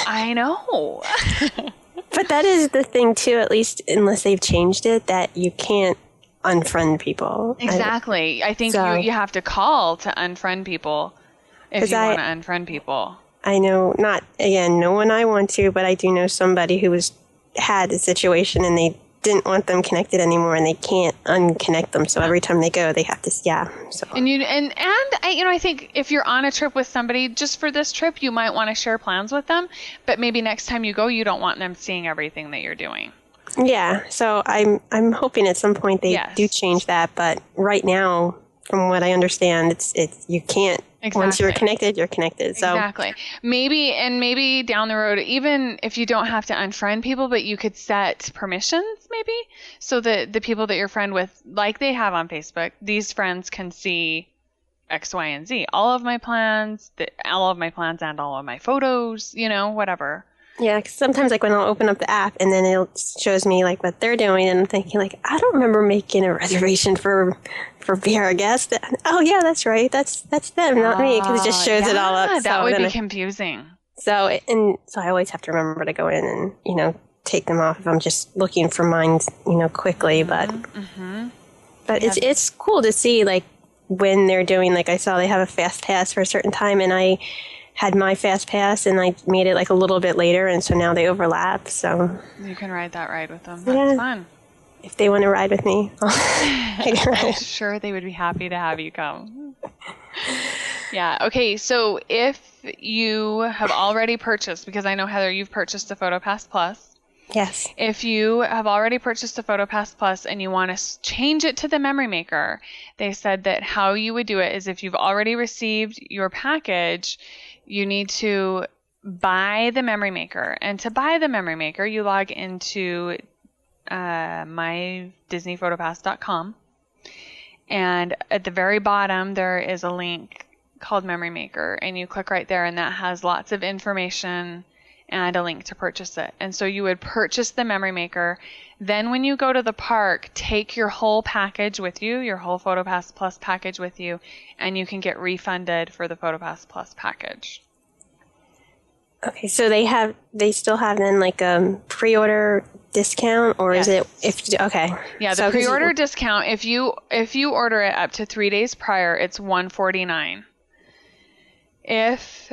I know. But that is the thing too, at least unless they've changed it, that you can't unfriend people. Exactly. I think you have to call to unfriend people if you want to unfriend people. I know, no one I want to, but I do know somebody who had a situation and they didn't want them connected anymore, and they can't unconnect them. So every time they go, they have to, So I think if you're on a trip with somebody, just for this trip, you might want to share plans with them. But maybe next time you go, you don't want them seeing everything that you're doing. Yeah. So I'm hoping at some point they do change that. But right now, from what I understand, it's you can't. Exactly. Once you're connected, you're connected. So exactly. Maybe down the road, even if you don't have to unfriend people, but you could set permissions maybe so that the people that you're friend with, like they have on Facebook, these friends can see X, Y, and Z. All of my plans and all of my photos, whatever. Yeah, because sometimes like when I'll open up the app and then it shows me like what they're doing, and I'm thinking like, I don't remember making a reservation for being a guest. Oh yeah, that's right. That's them, not me, because it just shows it all up. That would be confusing. So I always have to remember to go in and take them off if I'm just looking for mine quickly. But it's cool to see like when they're doing, like I saw they have a fast pass for a certain time, and I had my fast pass and I made it like a little bit later, and so now they overlap. So you can ride that ride with them. That's fun. If they want to ride with me, I can ride. I'm sure they would be happy to have you come. Yeah. Okay. So if you have already purchased, because I know, Heather, you've purchased a PhotoPass Plus. Yes. If you have already purchased a PhotoPass Plus and you want to change it to the Memory Maker, they said that how you would do it is if you've already received your package, you need to buy the Memory Maker. And to buy the Memory Maker, you log into mydisneyphotopass.com. And at the very bottom, there is a link called Memory Maker. And you click right there, and that has lots of information and a link to purchase it. And so you would purchase the Memory Maker. Then when you go to the park, take your whole package with you, your whole PhotoPass Plus package with you, and you can get refunded for the PhotoPass Plus package. Okay, so they still have then like a pre-order discount, or Yes. is it okay? Yeah, the So, 'cause pre-order discount, if you order it up to 3 days prior, it's $149. If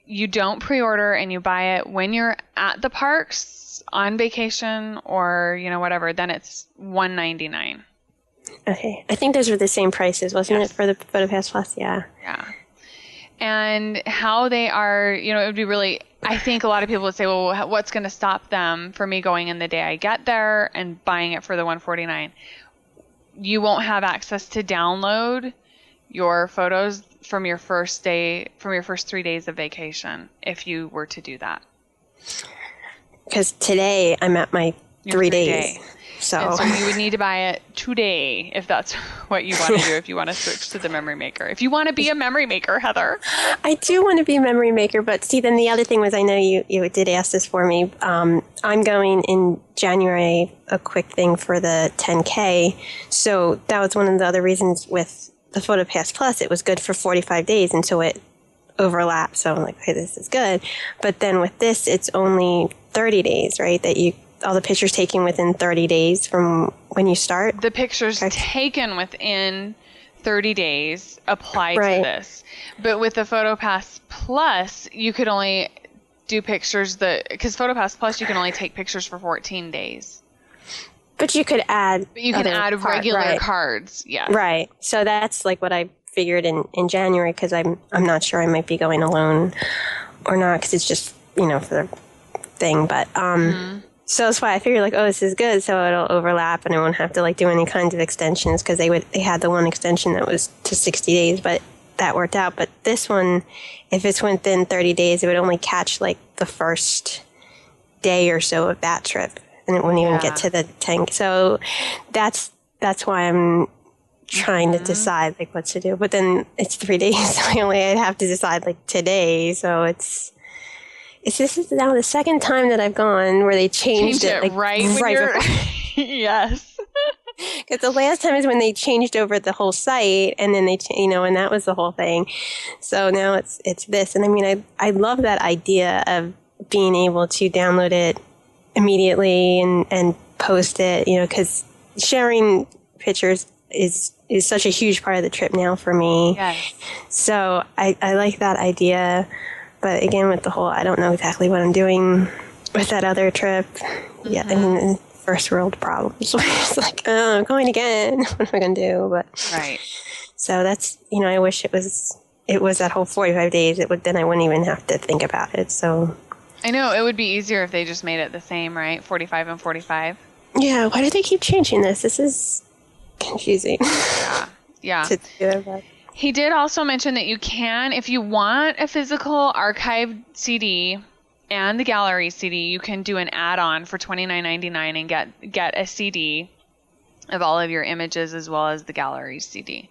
you don't pre-order and you buy it when you're at the parks on vacation or whatever, then it's $199. Okay, I think those were the same prices, wasn't Yes. it, for the PhotoPass Plus? Yeah. Yeah. And how they are, it would be really, I think a lot of people would say, well, what's going to stop them from me going in the day I get there and buying it for the $149? You won't have access to download your photos from your first 3 days of vacation if you were to do that. Because today I'm at my Your 3 3 days. day. So, And so you would need to buy it today if that's what you want to do, if you want to switch to the Memory Maker. If you want to be a Memory Maker, Heather. I do want to be a Memory Maker, but see, then the other thing was, I know you did ask this for me. I'm going in January, a quick thing for the 10K. So that was one of the other reasons with the PhotoPass Plus. It was good for 45 days until it overlapped. So I'm like, okay, this is good. But then with this, it's only 30 days, right? That all the pictures taken within 30 days from when you start. The pictures taken within 30 days apply to this. But with the PhotoPass Plus, you could only do pictures because PhotoPass Plus, you can only take pictures for 14 days. But you could add. But you can add regular cards. Yes. Right. So that's like what I figured in January, because I'm not sure I might be going alone or not, because it's just for the thing. But so that's why I figured, like, oh, this is good, so it'll overlap and I won't have to like do any kinds of extensions, because they had the one extension that was to 60 days, but that worked out. But this one, if it's within 30 days, it would only catch like the first day or so of that trip, and it wouldn't even get to the 10. So that's why I'm trying to decide like what to do. But then it's 3 days, so I'd have to decide like today. So this is now the second time that I've gone where they changed it like, right when you're yes. Because the last time is when they changed over the whole site, and then they and that was the whole thing. So now it's this, and I mean I love that idea of being able to download it immediately and post it, because sharing pictures is such a huge part of the trip now for me. Yes. So I like that idea. But again, with the whole, I don't know exactly what I'm doing with that other trip. Yeah, I mean, first world problems. It's like, oh, I'm going again. What am I going to do? But right. So that's, I wish it was that whole 45 days. Then I wouldn't even have to think about it. So I know it would be easier if they just made it the same, right? 45 and 45. Yeah. Why do they keep changing this? This is confusing. Yeah. To do it, but. He did also mention that you can, if you want a physical archived CD and the gallery CD, you can do an add-on for $29.99 and get a CD of all of your images as well as the gallery CD.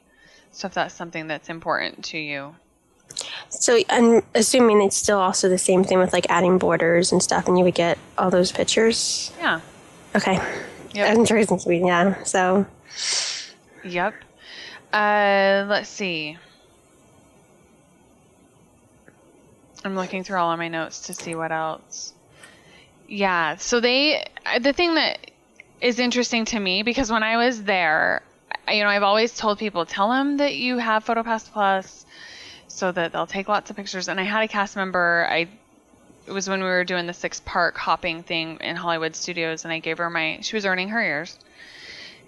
So if that's something that's important to you. So I'm assuming it's still also the same thing with like adding borders and stuff, and you would get all those pictures? Yeah. Okay. Yep. Interesting. Yeah. So. Yep. Let's see. I'm looking through all of my notes to see what else. Yeah, so the thing that is interesting to me, because when I was there, I've always told people, tell them that you have PhotoPass Plus so that they'll take lots of pictures. And I had a cast member, it was when we were doing the 6 park hopping thing in Hollywood Studios, and I gave her she was earning her ears.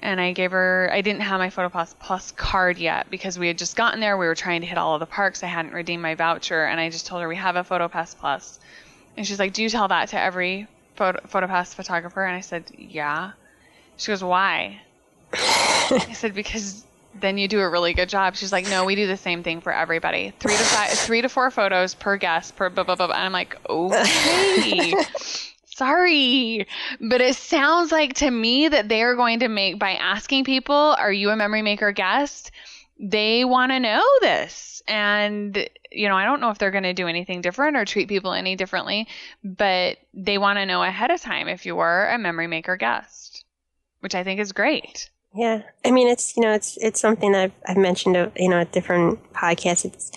And I didn't have my PhotoPass Plus card yet because we had just gotten there. We were trying to hit all of the parks. I hadn't redeemed my voucher. And I just told her we have a PhotoPass Plus. And she's like, do you tell that to every PhotoPass photographer? And I said, yeah. She goes, why? I said, because then you do a really good job. She's like, no, we do the same thing for everybody. 3 to 4 photos per guest, per blah, blah, blah. And I'm like, okay. Sorry, but it sounds like to me that they are going to make, by asking people, are you a Memory Maker guest? They want to know this. And, I don't know if they're going to do anything different or treat people any differently, but they want to know ahead of time if you are a Memory Maker guest, which I think is great. Yeah. I mean, it's something that I've mentioned, at different podcasts.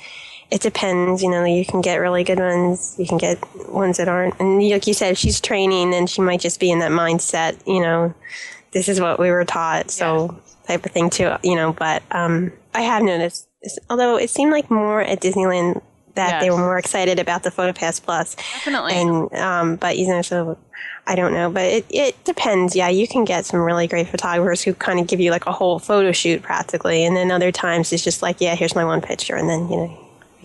It depends, you can get really good ones, you can get ones that aren't. And like you said, if she's training, then she might just be in that mindset, this is what we were taught, so type of thing too, but I have noticed, although it seemed like more at Disneyland that they were more excited about the PhotoPass Plus. Definitely. And, but, so I don't know, but it depends. Yeah, you can get some really great photographers who kind of give you like a whole photo shoot practically. And then other times it's just like, here's my one picture. And then,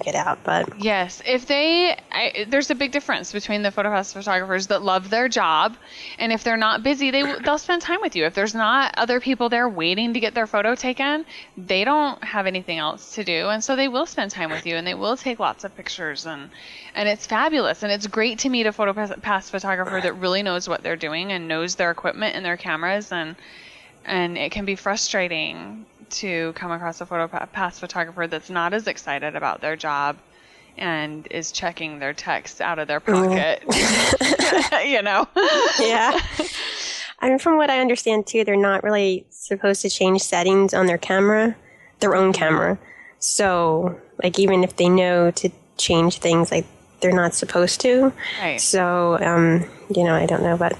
get out. But yes, if there's a big difference between the PhotoPass photographers that love their job, and if they're not busy, they'll spend time with you. If there's not other people there waiting to get their photo taken, they don't have anything else to do, and so they will spend time with you, and they will take lots of pictures, and it's fabulous, and it's great to meet a PhotoPass photographer that really knows what they're doing and knows their equipment and their cameras, and it can be frustrating to come across a PhotoPass photographer that's not as excited about their job and is checking their text out of their pocket. Yeah. I mean, from what I understand too, they're not really supposed to change settings on their camera, their own camera. So, like, even if they know to change things, like, they're not supposed to. Right. So, I don't know, but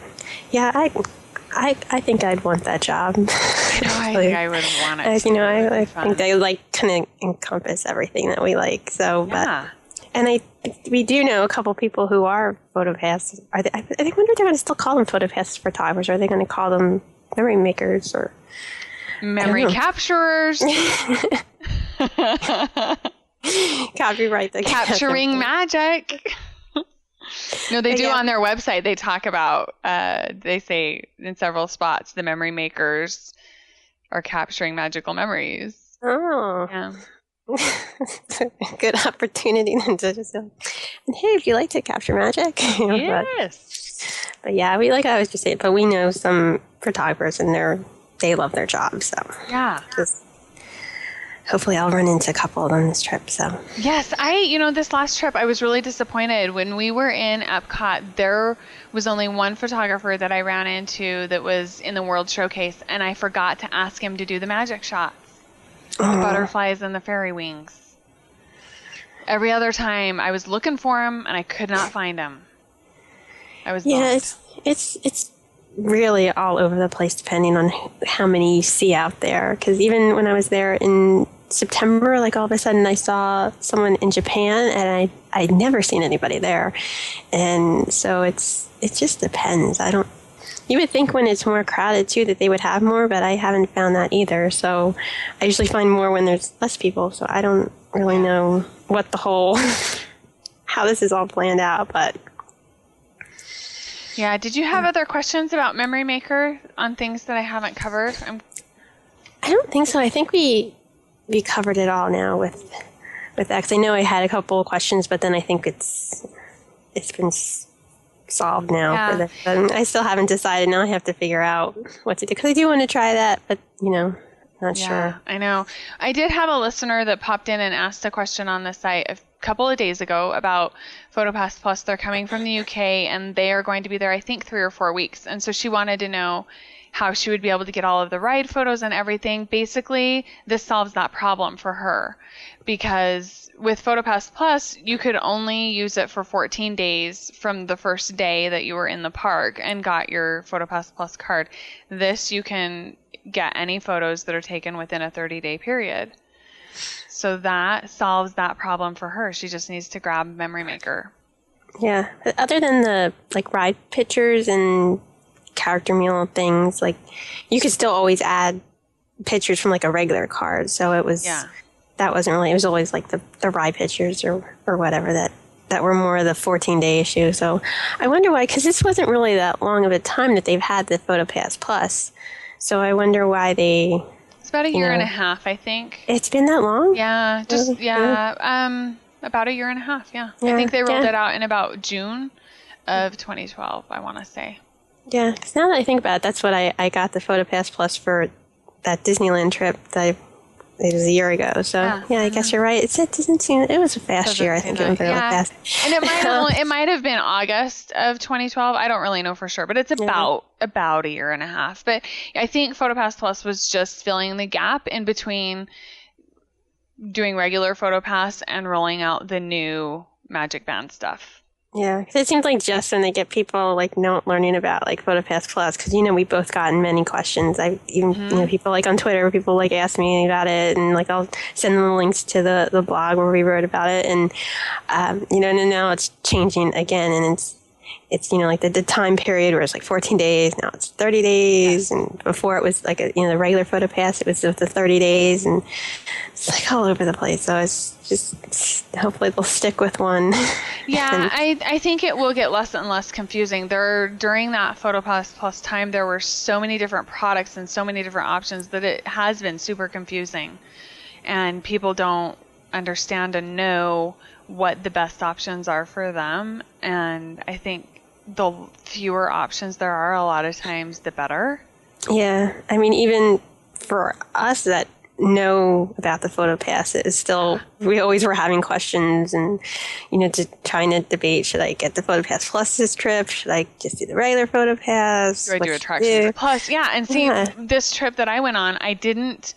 yeah, I think I'd want that job. I think I would want it. I think they kind of encompass everything that we like. So, yeah. And we do know a couple people who are PhotoPass. I wonder if they're going to still call them PhotoPass photographers. Or are they going to call them memory makers or memory capturers? Copyright the capturing magic. No, they do on their website. They talk about, they say in several spots, the memory makers are capturing magical memories. Oh. Yeah. Good opportunity to just go, and hey, if you like to capture magic. Yes. But yeah, I was just saying, but we know some photographers and they love their job. So yeah. Hopefully I'll run into a couple on this trip. So yes, this last trip I was really disappointed. When we were in Epcot, there was only one photographer that I ran into that was in the World Showcase, and I forgot to ask him to do the magic shots, the butterflies and the fairy wings. Every other time I was looking for him and I could not find him. I was bummed. It's really all over the place depending on how many you see out there. Because even when I was there in September, like all of a sudden I saw someone in Japan and I'd never seen anybody there. And so it just depends. You would think when it's more crowded too that they would have more, but I haven't found that either. So I usually find more when there's less people. So I don't really know what how this is all planned out, but yeah. Did you have other questions about Memory Maker on things that I haven't covered? I don't think so. I think we covered it all now with that. 'Cause I know I had a couple of questions, but then I think it's been solved now. Yeah. For this. I still haven't decided. Now I have to figure out what to do. Because I do want to try that, but not sure. I know. I did have a listener that popped in and asked a question on the site a couple of days ago about PhotoPass Plus. They're coming from the UK and they are going to be there, I think, 3 or 4 weeks. And so she wanted to know how she would be able to get all of the ride photos and everything. Basically, this solves that problem for her because with PhotoPass Plus, you could only use it for 14 days from the first day that you were in the park and got your PhotoPass Plus card. This, you can get any photos that are taken within a 30-day period. So that solves that problem for her. She just needs to grab Memory Maker. Yeah. Other than the ride pictures and character mural things. Like, you could still always add pictures from like a regular card. So it was, that wasn't really, it was always like the ride pictures or whatever that were more of the 14-day issue. So I wonder why, because this wasn't really that long of a time that they've had the PhotoPass Plus. So I wonder why they... It's about a year and a half, I think. It's been that long? Yeah, about a year and a half, I think they rolled it out in about June of 2012, I want to say. Yeah, because now that I think about it, that's what I got the PhotoPass Plus for that Disneyland trip that it was a year ago. So, I guess you're right. It doesn't seem... It was a fast year. I think it went really fast. And it might have been August of 2012. I don't really know for sure, but it's about a year and a half. But I think PhotoPass Plus was just filling the gap in between doing regular PhotoPass and rolling out the new MagicBand stuff. Yeah, because it seems like just when they get people like learning about like PhotoPass Plus, because we both gotten many questions. I even people like on Twitter, people like ask me about it, and like I'll send them links to the blog where we wrote about it, and and now it's changing again, and it's like the time period where it's like 14 days, now it's 30 days, and before it was like the regular PhotoPass, it was the 30 days, and it's like all over the place. So it's just, hopefully they'll stick with one. Yeah, I think it will get less and less confusing. During that PhotoPass Plus time, there were so many different products and so many different options that it has been super confusing, and people don't understand and know what the best options are for them. And I think the fewer options there are, a lot of times, the better. Yeah, I mean, even for us that know about the PhotoPass, it is still, we always were having questions and, trying to debate, should I get the PhotoPass Plus this trip? Should I just do the regular PhotoPass? Do I do Attractions Plus? Yeah, and see, this trip that I went on, I didn't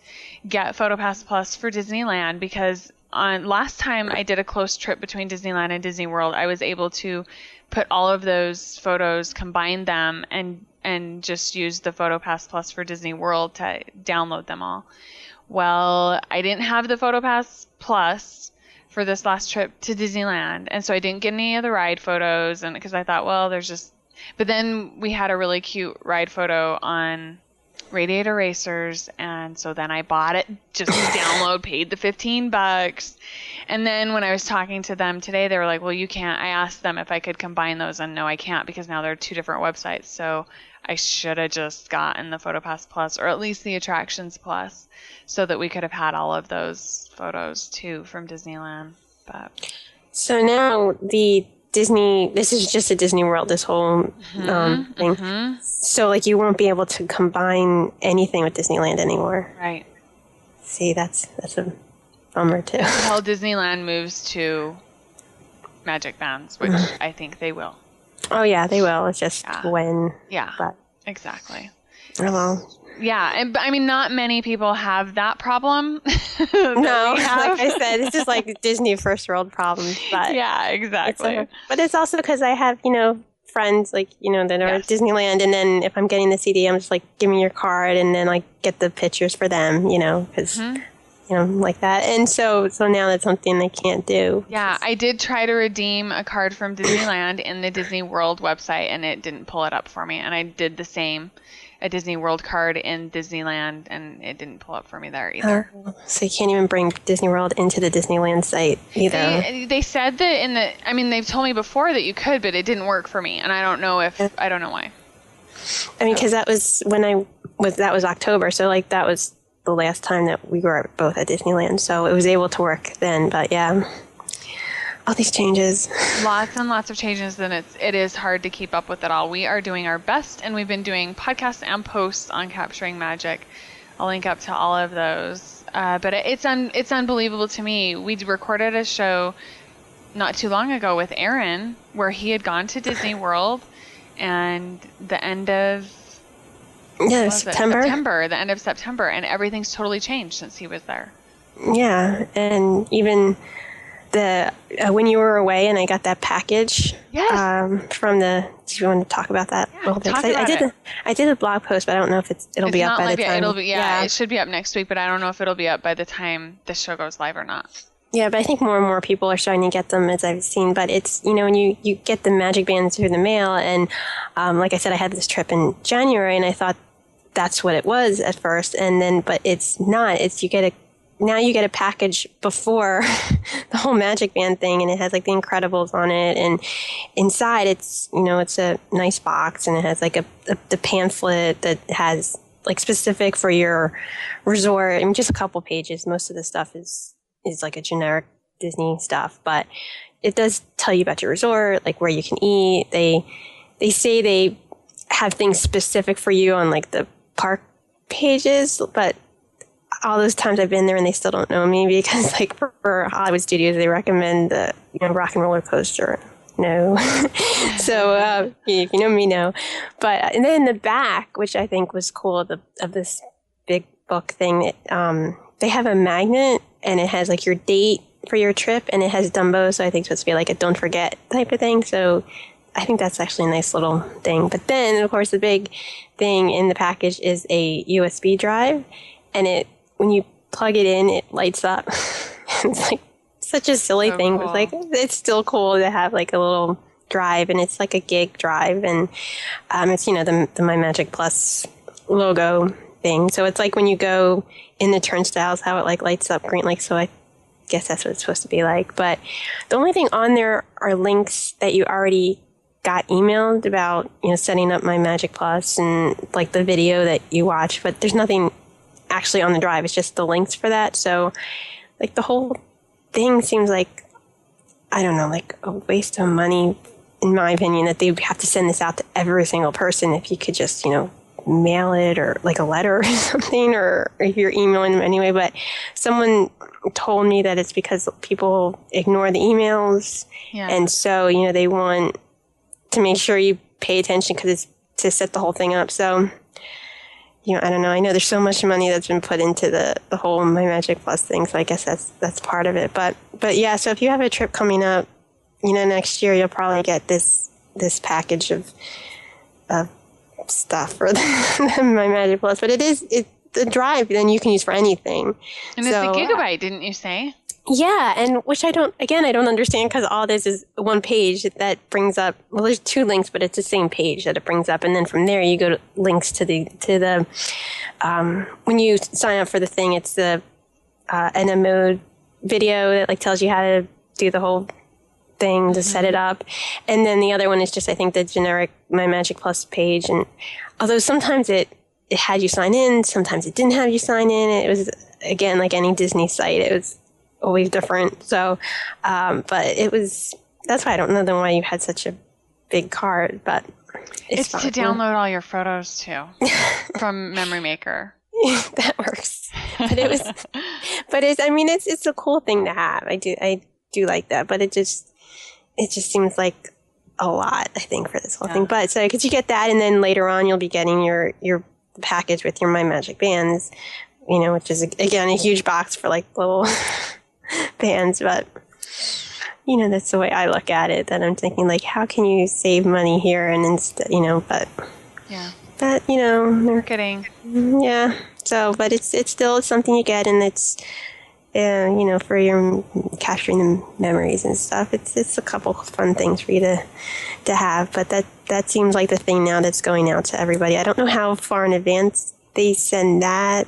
get PhotoPass Plus for Disneyland because last time I did a close trip between Disneyland and Disney World, I was able to put all of those photos, combine them, and just use the PhotoPass Plus for Disney World to download them all. Well, I didn't have the PhotoPass Plus for this last trip to Disneyland, and so I didn't get any of the ride photos, and because I thought, well, but then we had a really cute ride photo on Radiator Racers, and so then I bought it just to download, paid the $15, and then when I was talking to them today, they were like, well, you can't. I asked them if I could combine those, and no, I can't, because now they're two different websites. So I should have just gotten the PhotoPass Plus, or at least the Attractions Plus, so that we could have had all of those photos too from Disneyland. But so now this is just a Disney World, this whole thing. So, like, you won't be able to combine anything with Disneyland anymore. Right. See, that's a bummer, too. Until Disneyland moves to MagicBands, which I think they will. Oh, yeah, they will. It's just when. Yeah, but. Exactly. Oh, well. Yeah, and I mean, not many people have that problem. No, like I said, it's just like Disney first world problems. But yeah, exactly. But it's also because I have, friends that are at Disneyland, and then if I'm getting the CD, I'm just like, give me your card, and then like get the pictures for them, because like that. And so now that's something they can't do. Yeah, I did try to redeem a card from Disneyland in the Disney World website, and it didn't pull it up for me. And I did the same. A Disney World card in Disneyland, and it didn't pull up for me there either. So you can't even bring Disney World into the Disneyland site either. They said that they've told me before that you could, but it didn't work for me, and I don't know why. I mean, because that was that was October, so like that was the last time that we were both at Disneyland, so it was able to work then. But yeah, all these changes. Lots and lots of changes, and it is hard to keep up with it all. We are doing our best, and we've been doing podcasts and posts on Capturing Magic. I'll link up to all of those. But it's unbelievable to me. We recorded a show not too long ago with Aaron, where he had gone to Disney World, and the end of September, the end of September, and everything's totally changed since he was there. Yeah, and even when you were away and I got that package from do you want to talk about that? Yeah, I did a blog post, but I don't know if it'll be up by the time. It should be up next week, but I don't know if it'll be up by the time the show goes live or not. Yeah, but I think more and more people are starting to get them, as I've seen. But it's, when you get the MagicBands through the mail, and like I said, I had this trip in January, and I thought that's what it was at first, and then, but it's not. It's you get a package before the whole Magic Band thing, and it has like the Incredibles on it, and inside it's it's a nice box, and it has like the pamphlet that has like specific for your resort. I mean, just a couple pages. Most of the stuff is like a generic Disney stuff, but it does tell you about your resort, like where you can eat. They say they have things specific for you on like the park pages, but all those times I've been there and they still don't know me, because like for Hollywood Studios, they recommend the Rock and Roller Coaster. No. So if you know me, no. But and then in the back, which I think was cool of this big book thing, they have a magnet, and it has like your date for your trip, and it has Dumbo, so I think it's supposed to be like a don't forget type of thing. So I think that's actually a nice little thing. But then, of course, the big thing in the package is a USB drive, and when you plug it in, it lights up. It's like such a silly thing. Cool. But it's still cool to have like a little drive, and it's like a gig drive, and it's the My Magic Plus logo thing. So it's like when you go in the turnstiles, how it like lights up green, like, so I guess that's what it's supposed to be like. But the only thing on there are links that you already got emailed about, setting up My Magic Plus and like the video that you watch, but there's nothing actually on the drive. It's just the links for that. So like the whole thing seems like, I don't know, like a waste of money, in my opinion, that they have to send this out to every single person. If you could just, mail it, or like a letter or something, or if you're emailing them anyway. But someone told me that it's because people ignore the emails. Yeah. And so, they want to make sure you pay attention, because it's to set the whole thing up. So, I don't know. I know there's so much money that's been put into the whole My Magic Plus thing, so I guess that's part of it. But yeah, so if you have a trip coming up, next year, you'll probably get this package of stuff for the My Magic Plus. But it's the drive, then you can use for anything. And it's a gigabyte, didn't you say? Yeah, and which I don't understand, because all this is one page that brings up, well, there's two links, but it's the same page that it brings up, and then from there you go to links to the when you sign up for the thing, it's the NM mode video that like tells you how to do the whole thing to set it up, and then the other one is just, I think, the generic My Magic Plus page. And although sometimes it had you sign in, sometimes it didn't have you sign in. It was, again, like any Disney site, it was always different. So, but that's why I don't know then why you had such a big card, but it's fine. To download all your photos too from Memory Maker. That works. But it's a cool thing to have. I do like that, but it just seems like a lot, I think, for this whole thing. But so, because you get that, and then later on you'll be getting your package with your My Magic Bands, which is again a huge box for like little bands. But that's the way I look at it. That I'm thinking, like, how can you save money here, and instead, but yeah, but marketing. Yeah. So, but it's still something you get, and it's for your capturing the memories and stuff. It's a couple fun things for you to have. But that seems like the thing now that's going out to everybody. I don't know how far in advance they send that.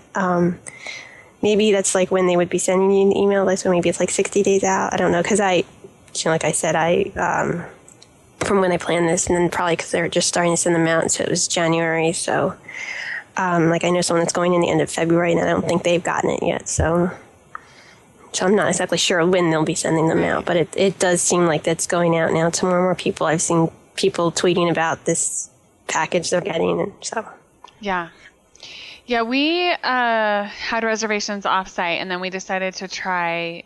Maybe that's like when they would be sending you an email. So maybe it's like 60 days out. I don't know, because like I said, from when I planned this, and then probably because they were just starting to send them out, so it was January. So like I know someone that's going in the end of February, and I don't think they've gotten it yet. So I'm not exactly sure when they'll be sending them out, but it does seem like that's going out now to more and more people. I've seen people tweeting about this package they're getting, and so. Yeah. Yeah, we had reservations off-site, and then we decided to try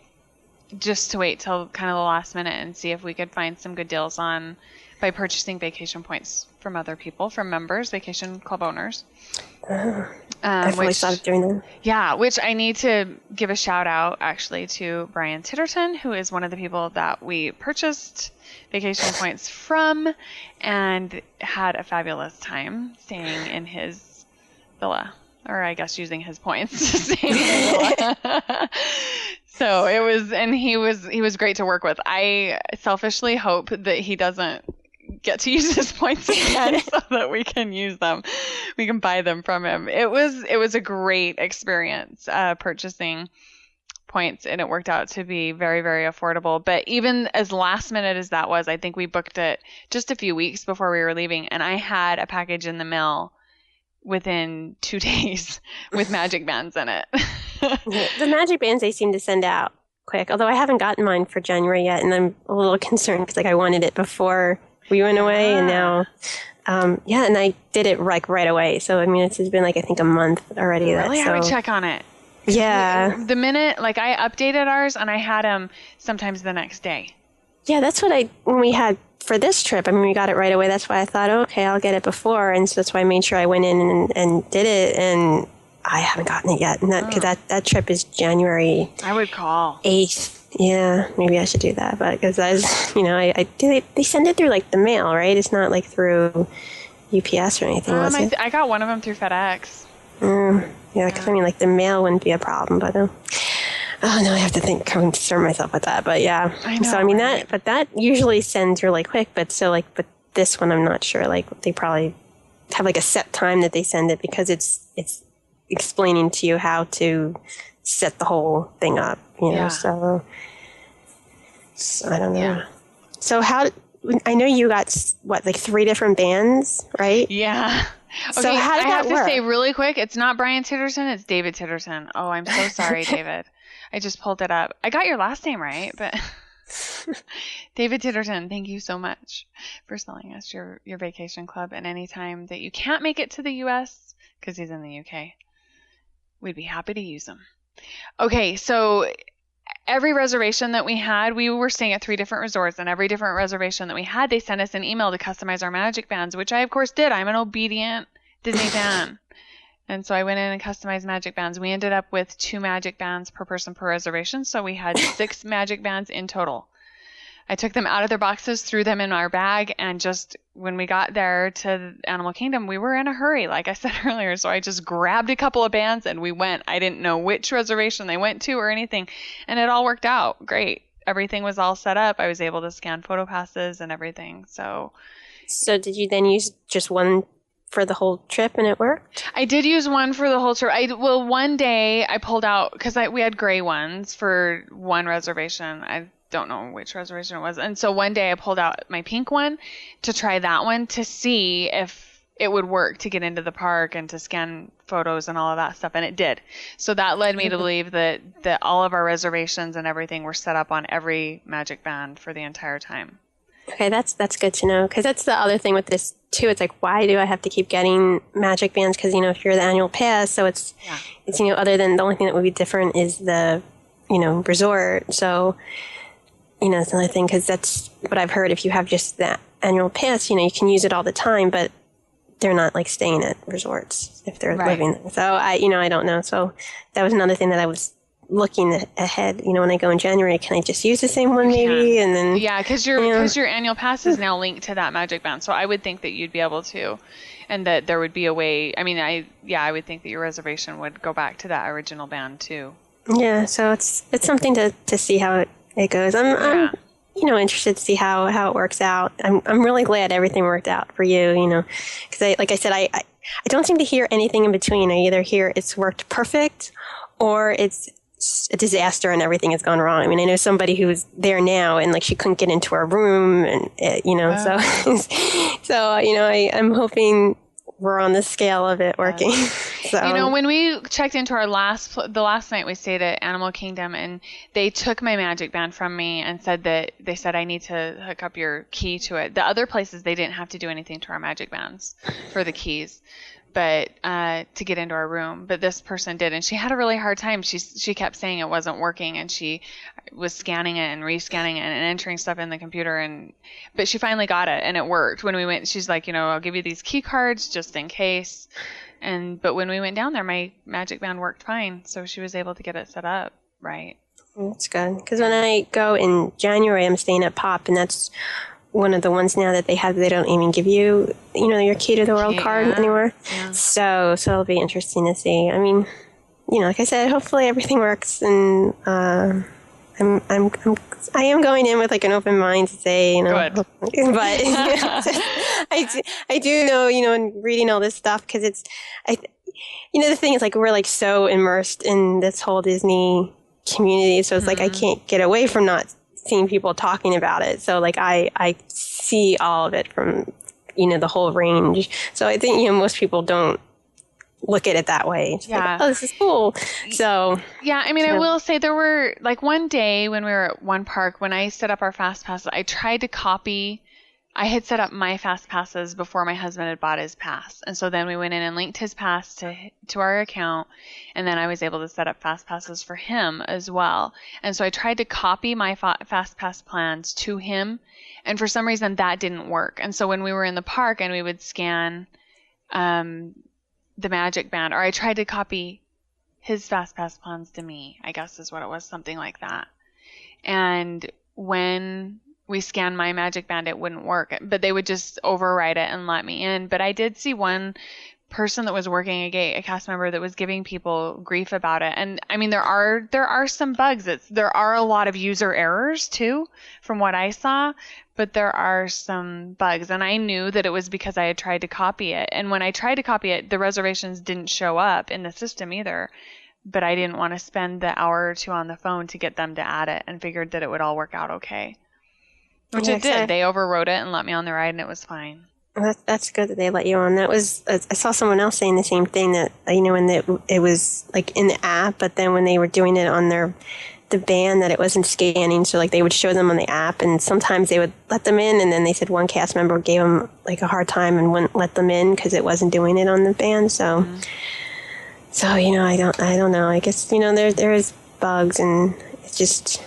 just to wait till kind of the last minute and see if we could find some good deals by purchasing vacation points from other people, from members, vacation club owners. I've always thought of doing that. Yeah, which I need to give a shout out actually to Brian Titterton, who is one of the people that we purchased vacation points from and had a fabulous time staying in his villa, or I guess using his points to stay in his villa. So he was great to work with. I selfishly hope that he doesn't get to use his points again so that we can use them. We can buy them from him. It was a great experience purchasing points, and it worked out to be very, very affordable. But even as last minute as that was, I think we booked it just a few weeks before we were leaving, and I had a package in the mail within 2 days with MagicBands in it. The MagicBands they seem to send out quick, although I haven't gotten mine for January yet, and I'm a little concerned because I wanted it before we went away, and now and I did it right away. So I mean, it's been I think a month already. Really? I would check on it. Yeah. The minute I updated ours, and I had them sometimes the next day. Yeah, that's what when we had for this trip. I mean, we got it right away. That's why I thought, okay, I'll get it before, and so that's why I made sure I went in and did it, and I haven't gotten it yet. And because that trip is January. I would call 8th. Yeah, maybe I should do that. But because I was, they send it through the mail, right? It's not through UPS or anything. Was it? I got one of them through FedEx. Yeah, because I mean, the mail wouldn't be a problem, but no, I have to concern myself with that. But yeah, I know, so I mean right? that usually sends really quick. But but this one I'm not sure. They probably have a set time that they send it because it's explaining to you how to set the whole thing up. So I don't know. Yeah. So I know you got 3 different bands, right? Yeah. Okay, so how did that work? I have to say really quick, it's not Brian Titterton, it's David Titterton. Oh, I'm so sorry, David. I just pulled it up. I got your last name right, but David Titterton, thank you so much for selling us your vacation club. And anytime that you can't make it to the U.S., because he's in the U.K., we'd be happy to use him. Okay, so every reservation that we had, we were staying at 3 different resorts, and every different reservation that we had, they sent us an email to customize our MagicBands, which I, of course, did. I'm an obedient Disney fan. And so I went in and customized MagicBands. We ended up with 2 MagicBands per person per reservation, so we had 6 MagicBands in total. I took them out of their boxes, threw them in our bag, and just when we got there to Animal Kingdom, we were in a hurry, like I said earlier. So I just grabbed a couple of bands and we went. I didn't know which reservation they went to or anything, and it all worked out great. Everything was all set up. I was able to scan PhotoPasses and everything. So did you then use just one for the whole trip and it worked? I did use one for the whole trip. One day I pulled out because we had gray ones for one reservation. I don't know which reservation it was. And so one day I pulled out my pink one to try that one to see if it would work to get into the park and to scan photos and all of that stuff. And it did. So that led me to believe that all of our reservations and everything were set up on every MagicBand for the entire time. Okay, that's good to know, because that's the other thing with this too. It's why do I have to keep getting MagicBands? Because if you're the annual pass, so it's other than the only thing that would be different is the resort. So it's another thing, because that's what I've heard. If you have just that annual pass, you can use it all the time, but they're not staying at resorts if they're living there. So I don't know. So that was another thing that I was looking ahead. When I go in January, can I just use the same one maybe? And then because your annual pass is now linked to that MagicBand. So I would think that you'd be able to, and that there would be a way. I mean, I would think that your reservation would go back to that original band too. Yeah. So it's something to see how it goes. I'm interested to see how it works out. I'm really glad everything worked out for you. Because like I said, I don't seem to hear anything in between. I either hear it's worked perfect or it's a disaster and everything has gone wrong. I mean, I know somebody who's there now and she couldn't get into her room, and so I'm hoping we're on the scale of it working. So when we checked into the last night we stayed at Animal Kingdom, and they took my MagicBand from me and said I need to hook up your key to it. The other places they didn't have to do anything to our MagicBands for the keys, but to get into our room. But this person did, and she had a really hard time. She kept saying it wasn't working, and she was scanning it and rescanning it and entering stuff in the computer, but she finally got it, and it worked. When we went, she's like, I'll give you these key cards just in case. But when we went down there, my MagicBand worked fine, so she was able to get it set up right. That's good, because when I go in January, I'm staying at Pop, and that's one of the ones now that they have. They don't even give you, your key to the world card anymore. Yeah. So it'll be interesting to see. I mean, like I said, hopefully everything works, and I I am going in with like an open mind to say, Good. but I do know, in reading all this stuff, because the thing is, like, we're like so immersed in this whole Disney community, so it's like I can't get away from not seeing people talking about it. So like I see all of it from the whole range. So I think most people don't look at it that way. It's like, oh, this is cool. So yeah, I mean, I will say there were like one day when we were at one park, when I set up our fast passes, I tried to copy. I had set up my fast passes before my husband had bought his pass, and so then we went in and linked his pass to our account, and then I was able to set up fast passes for him as well. And so I tried to copy my fast pass plans to him, and for some reason that didn't work. And so when we were in the park and we would scan the MagicBand, or I tried to copy his fast pass plans to me, I guess is what it was, something like that. And when we scanned my MagicBand, it wouldn't work, but they would just override it and let me in. But I did see one person that was working a gate, a cast member, that was giving people grief about it. And I mean, there are some bugs. There are a lot of user errors too, from what I saw, but there are some bugs. And I knew that it was because I had tried to copy it. And when I tried to copy it, the reservations didn't show up in the system either. But I didn't want to spend the hour or two on the phone to get them to add it, and figured that it would all work out okay. Which it did. They overrode it and let me on the ride, and it was fine. That's good that they let you on. That was, I saw someone else saying the same thing, that when it was like in the app, but then when they were doing it on the band, that it wasn't scanning. So like they would show them on the app, and sometimes they would let them in, and then they said one cast member gave them like a hard time and wouldn't let them in because it wasn't doing it on the band. So, I don't know. I guess there is bugs, and it's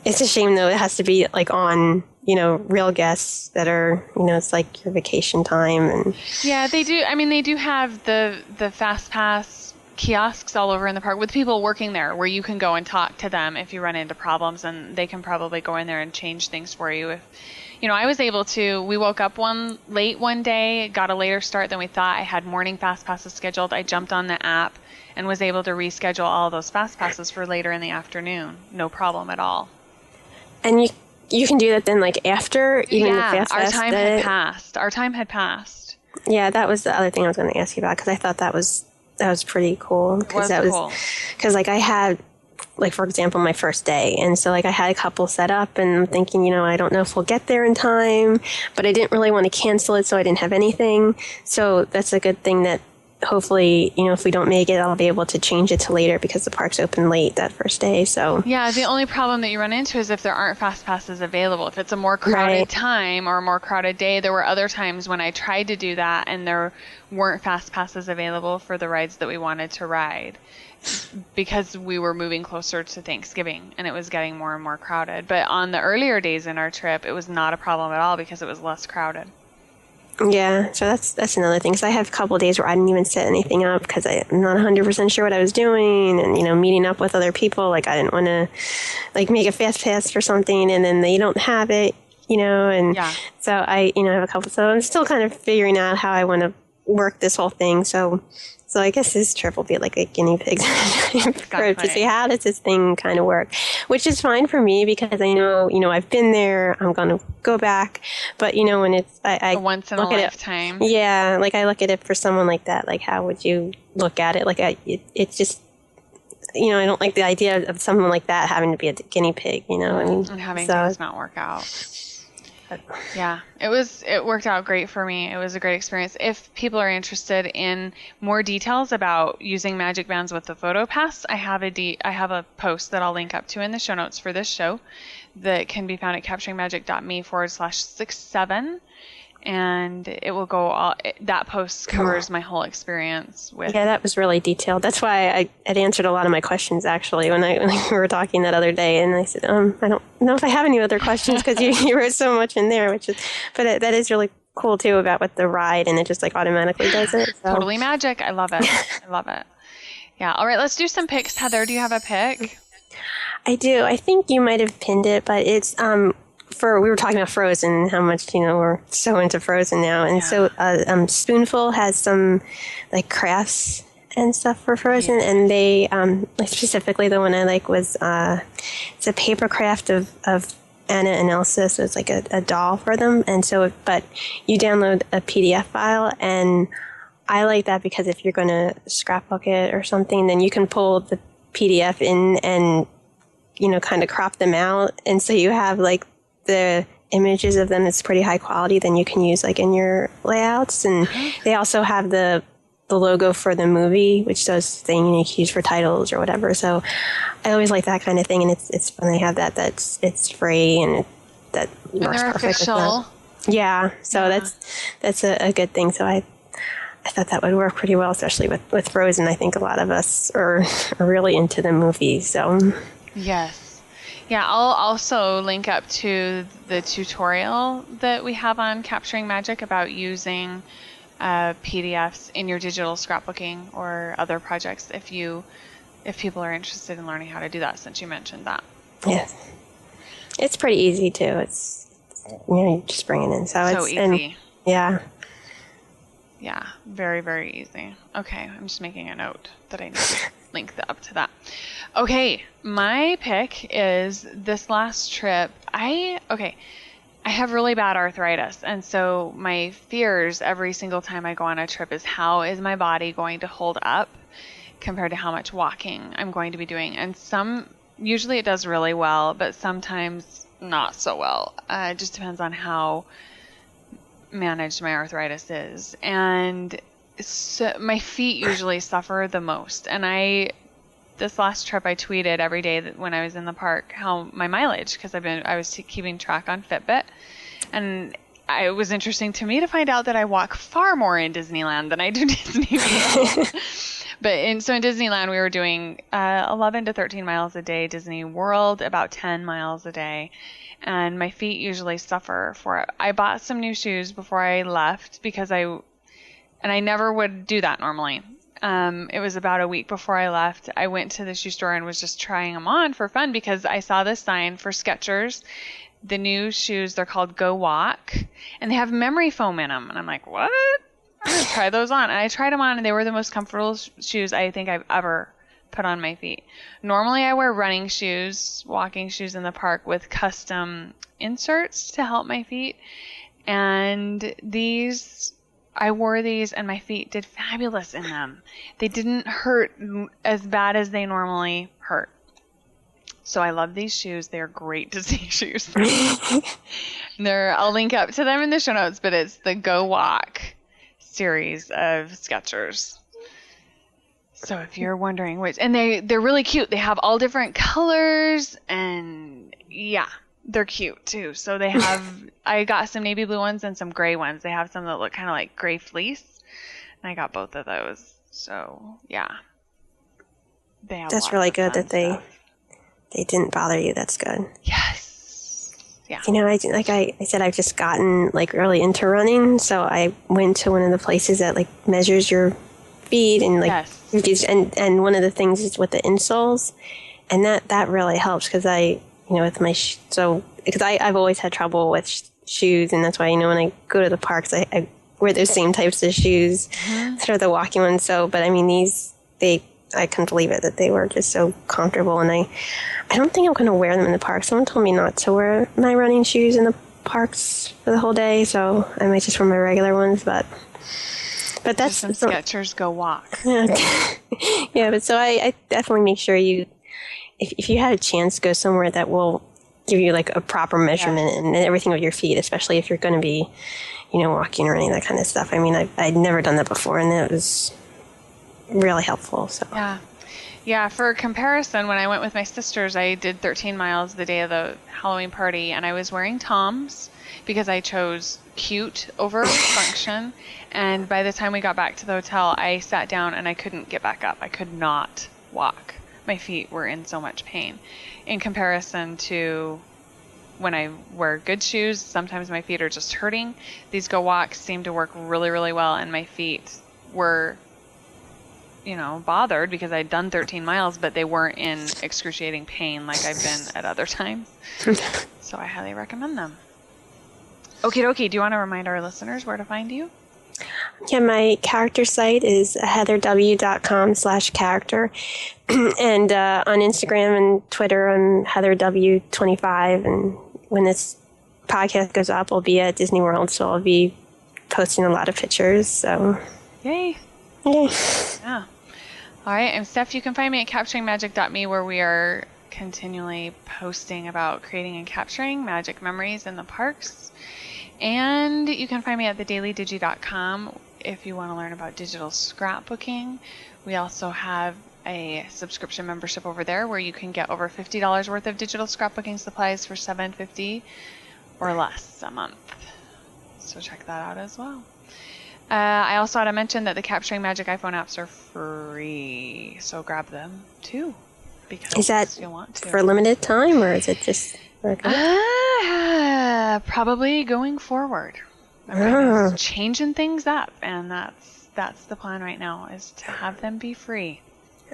a shame though. It has to be like on real guests that are, it's like your vacation time. And yeah, they do. I mean, they do have the fast pass kiosks all over in the park with people working there, where you can go and talk to them if you run into problems, and they can probably go in there and change things for you. If I was able to, we woke up late one day, got a later start than we thought. I had morning fast passes scheduled. I jumped on the app and was able to reschedule all those fast passes for later in the afternoon. No problem at all. And you can do that then, like, after even the fast pass? Our time had passed. Yeah, that was the other thing I was going to ask you about, because I thought that was pretty cool. Because like I had, like, for example, my first day, and so like I had a couple set up, and I'm thinking, I don't know if we'll get there in time, but I didn't really want to cancel it, so I didn't have anything. So that's a good thing that hopefully, if we don't make it, I'll be able to change it to later, because the park's open late that first day. So yeah, the only problem that you run into is if there aren't fast passes available. If it's a more crowded time or a more crowded day. There were other times when I tried to do that and there weren't fast passes available for the rides that we wanted to ride, because we were moving closer to Thanksgiving and it was getting more and more crowded. But on the earlier days in our trip, it was not a problem at all because it was less crowded. Yeah, so that's another thing. So I have a couple of days where I didn't even set anything up because I'm not 100% sure what I was doing, and meeting up with other people. Like, I didn't want to like make a fast pass for something and then they don't have it, and yeah. So I have a couple. So I'm still kind of figuring out how I want to work this whole thing. So I guess this trip will be like a guinea pig trip to see how does this thing kind of work, which is fine for me because I know, I've been there. I'm going to go back. But, when it's I once in a lifetime. Yeah, like I look at it for someone like that. Like, how would you look at it? Like, it's just, I don't like the idea of someone like that having to be a guinea pig, and having things not work out. Yeah, it worked out great for me. It was a great experience. If people are interested in more details about using MagicBands with the PhotoPass, I have a post that I'll link up to in the show notes for this show that can be found at capturingmagic.me/67. And it will go that post covers my whole experience with. Yeah, that was really detailed. That's why I had answered a lot of my questions actually when we were talking that other day, and I said, I don't know if I have any other questions because you wrote so much in there, but that is really cool too about with the ride, and it just like automatically does it. So. Totally magic. I love it. I love it. Yeah. All right, let's do some picks. Heather, do you have a pick? I do. I think you might have pinned it, but it's we were talking about Frozen, how much, we're so into Frozen now. And so Spoonful has some like crafts and stuff for Frozen, and they like specifically the one I like was it's a Papercraft of Anna and Elsa, so it's like a doll for them, and so but you download a PDF file, and I like that because if you're going to scrapbook it or something, then you can pull the PDF in and kind of crop them out, and so you have like the images of them that's pretty high quality, then you can use like in your layouts. And they also have the logo for the movie, which does thing you can use for titles or whatever. So I always like that kind of thing, and it's when they have it's free and that works perfect with that. Yeah, so that's a good thing. So I thought that would work pretty well, especially with Frozen. I think a lot of us are really into the movie. So yes. Yeah, I'll also link up to the tutorial that we have on Capturing Magic about using PDFs in your digital scrapbooking or other projects if people are interested in learning how to do that, since you mentioned that. Yes. It's pretty easy too. It's you just bring it in. So it's easy. And, yeah. Yeah, very, very easy. Okay, I'm just making a note that I need to link up to that. Okay, my pick is this last trip. I have really bad arthritis, and so my fears every single time I go on a trip is how is my body going to hold up compared to how much walking I'm going to be doing. And usually it does really well, but sometimes not so well. It just depends on how managed my arthritis is. And so my feet usually suffer the most. And this last trip I tweeted every day that when I was in the park how my mileage, because I was keeping track on Fitbit, and it was interesting to me to find out that I walk far more in Disneyland than I do Disney World. So in Disneyland we were doing 11 to 13 miles a day. Disney World about 10 miles a day, and my feet usually suffer for it. I bought some new shoes before I left because I never would do that normally. It was about a week before I left. I went to the shoe store and was just trying them on for fun because I saw this sign for Skechers. The new shoes, they're called goWalk, and they have memory foam in them. And I'm like, what? I'm going to try those on. And I tried them on, and they were the most comfortable shoes I think I've ever put on my feet. Normally I wear running shoes, walking shoes in the park with custom inserts to help my feet. And I wore these and my feet did fabulous in them. They didn't hurt as bad as they normally hurt. So I love these shoes. They're great Disney shoes. I'll link up to them in the show notes, but it's the goWalk series of Skechers. So if you're wondering which, and they're really cute. They have all different colors, and yeah, they're cute too. So they have, I got some navy blue ones and some gray ones. They have some that look kind of like gray fleece, and I got both of those. So yeah, they have. That's really good that they didn't bother you. That's good. Yes. Yeah. I said, I've just gotten like really into running, so I went to one of the places that like measures your feet and like and one of the things is with the insoles, and that really helps because with my because I've always had trouble with shoes, and that's why when I go to the parks I wear those same types of shoes, sort of the walking ones. So, but I mean I couldn't believe it that they were just so comfortable, and I don't think I'm going to wear them in the park. Someone told me not to wear my running shoes in the parks for the whole day, so I might just wear my regular ones. But that's some Skechers goWalk. Yeah, but so I definitely make sure if you had a chance, go somewhere that will give you like a proper measurement and everything of your feet, especially if you're going to be, walking or any of that kind of stuff. I mean, I'd never done that before, and it was really helpful. So yeah. For comparison, when I went with my sisters, I did 13 miles the day of the Halloween party, and I was wearing Toms because I chose cute over function. And by the time we got back to the hotel, I sat down and I couldn't get back up. I could not walk. My feet were in so much pain. In comparison to when I wear good shoes, sometimes my feet are just hurting. These goWalks seem to work really, really well, and my feet were bothered because I'd done 13 miles, but they weren't in excruciating pain like I've been at other times. So I highly recommend them. Okie dokie, do you want to remind our listeners where to find you? Yeah, my character site is heatherw.com/character. And on Instagram and Twitter, I'm heatherw25. And when this podcast goes up, I'll be at Disney World, so I'll be posting a lot of pictures. So, yay. Yay. Yeah. All right. I'm Steph. You can find me at capturingmagic.me, where we are continually posting about creating and capturing magic memories in the parks. And you can find me at thedailydigi.com if you want to learn about digital scrapbooking. We also have a subscription membership over there where you can get over $50 worth of digital scrapbooking supplies for $7.50 or less a month. So check that out as well. I also want to mention that the Capturing Magic iPhone apps are free, so grab them too. Because is that you'll want to. For a limited time, or is it just... Probably going forward. I'm changing things up, and that's the plan right now, is to have them be free.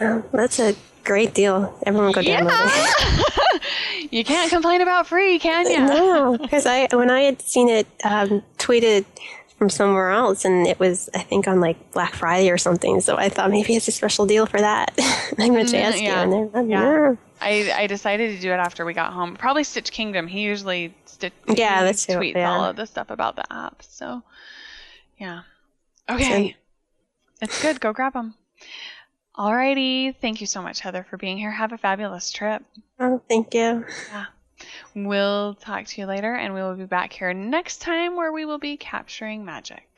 Oh, that's a great deal. Everyone go download it. You can't complain about free, can you? No, because when I had seen it tweeted from somewhere else, and it was, I think, on like Black Friday or something, so I thought maybe it's a special deal for that. I meant to ask you, and then, I decided to do it after we got home. Probably Stitch Kingdom. He usually tweets all of the stuff about the app. So, yeah. Okay. It's good. Go grab them. Alrighty. Thank you so much, Heather, for being here. Have a fabulous trip. Oh, thank you. Yeah. We'll talk to you later, and we will be back here next time where we will be capturing magic.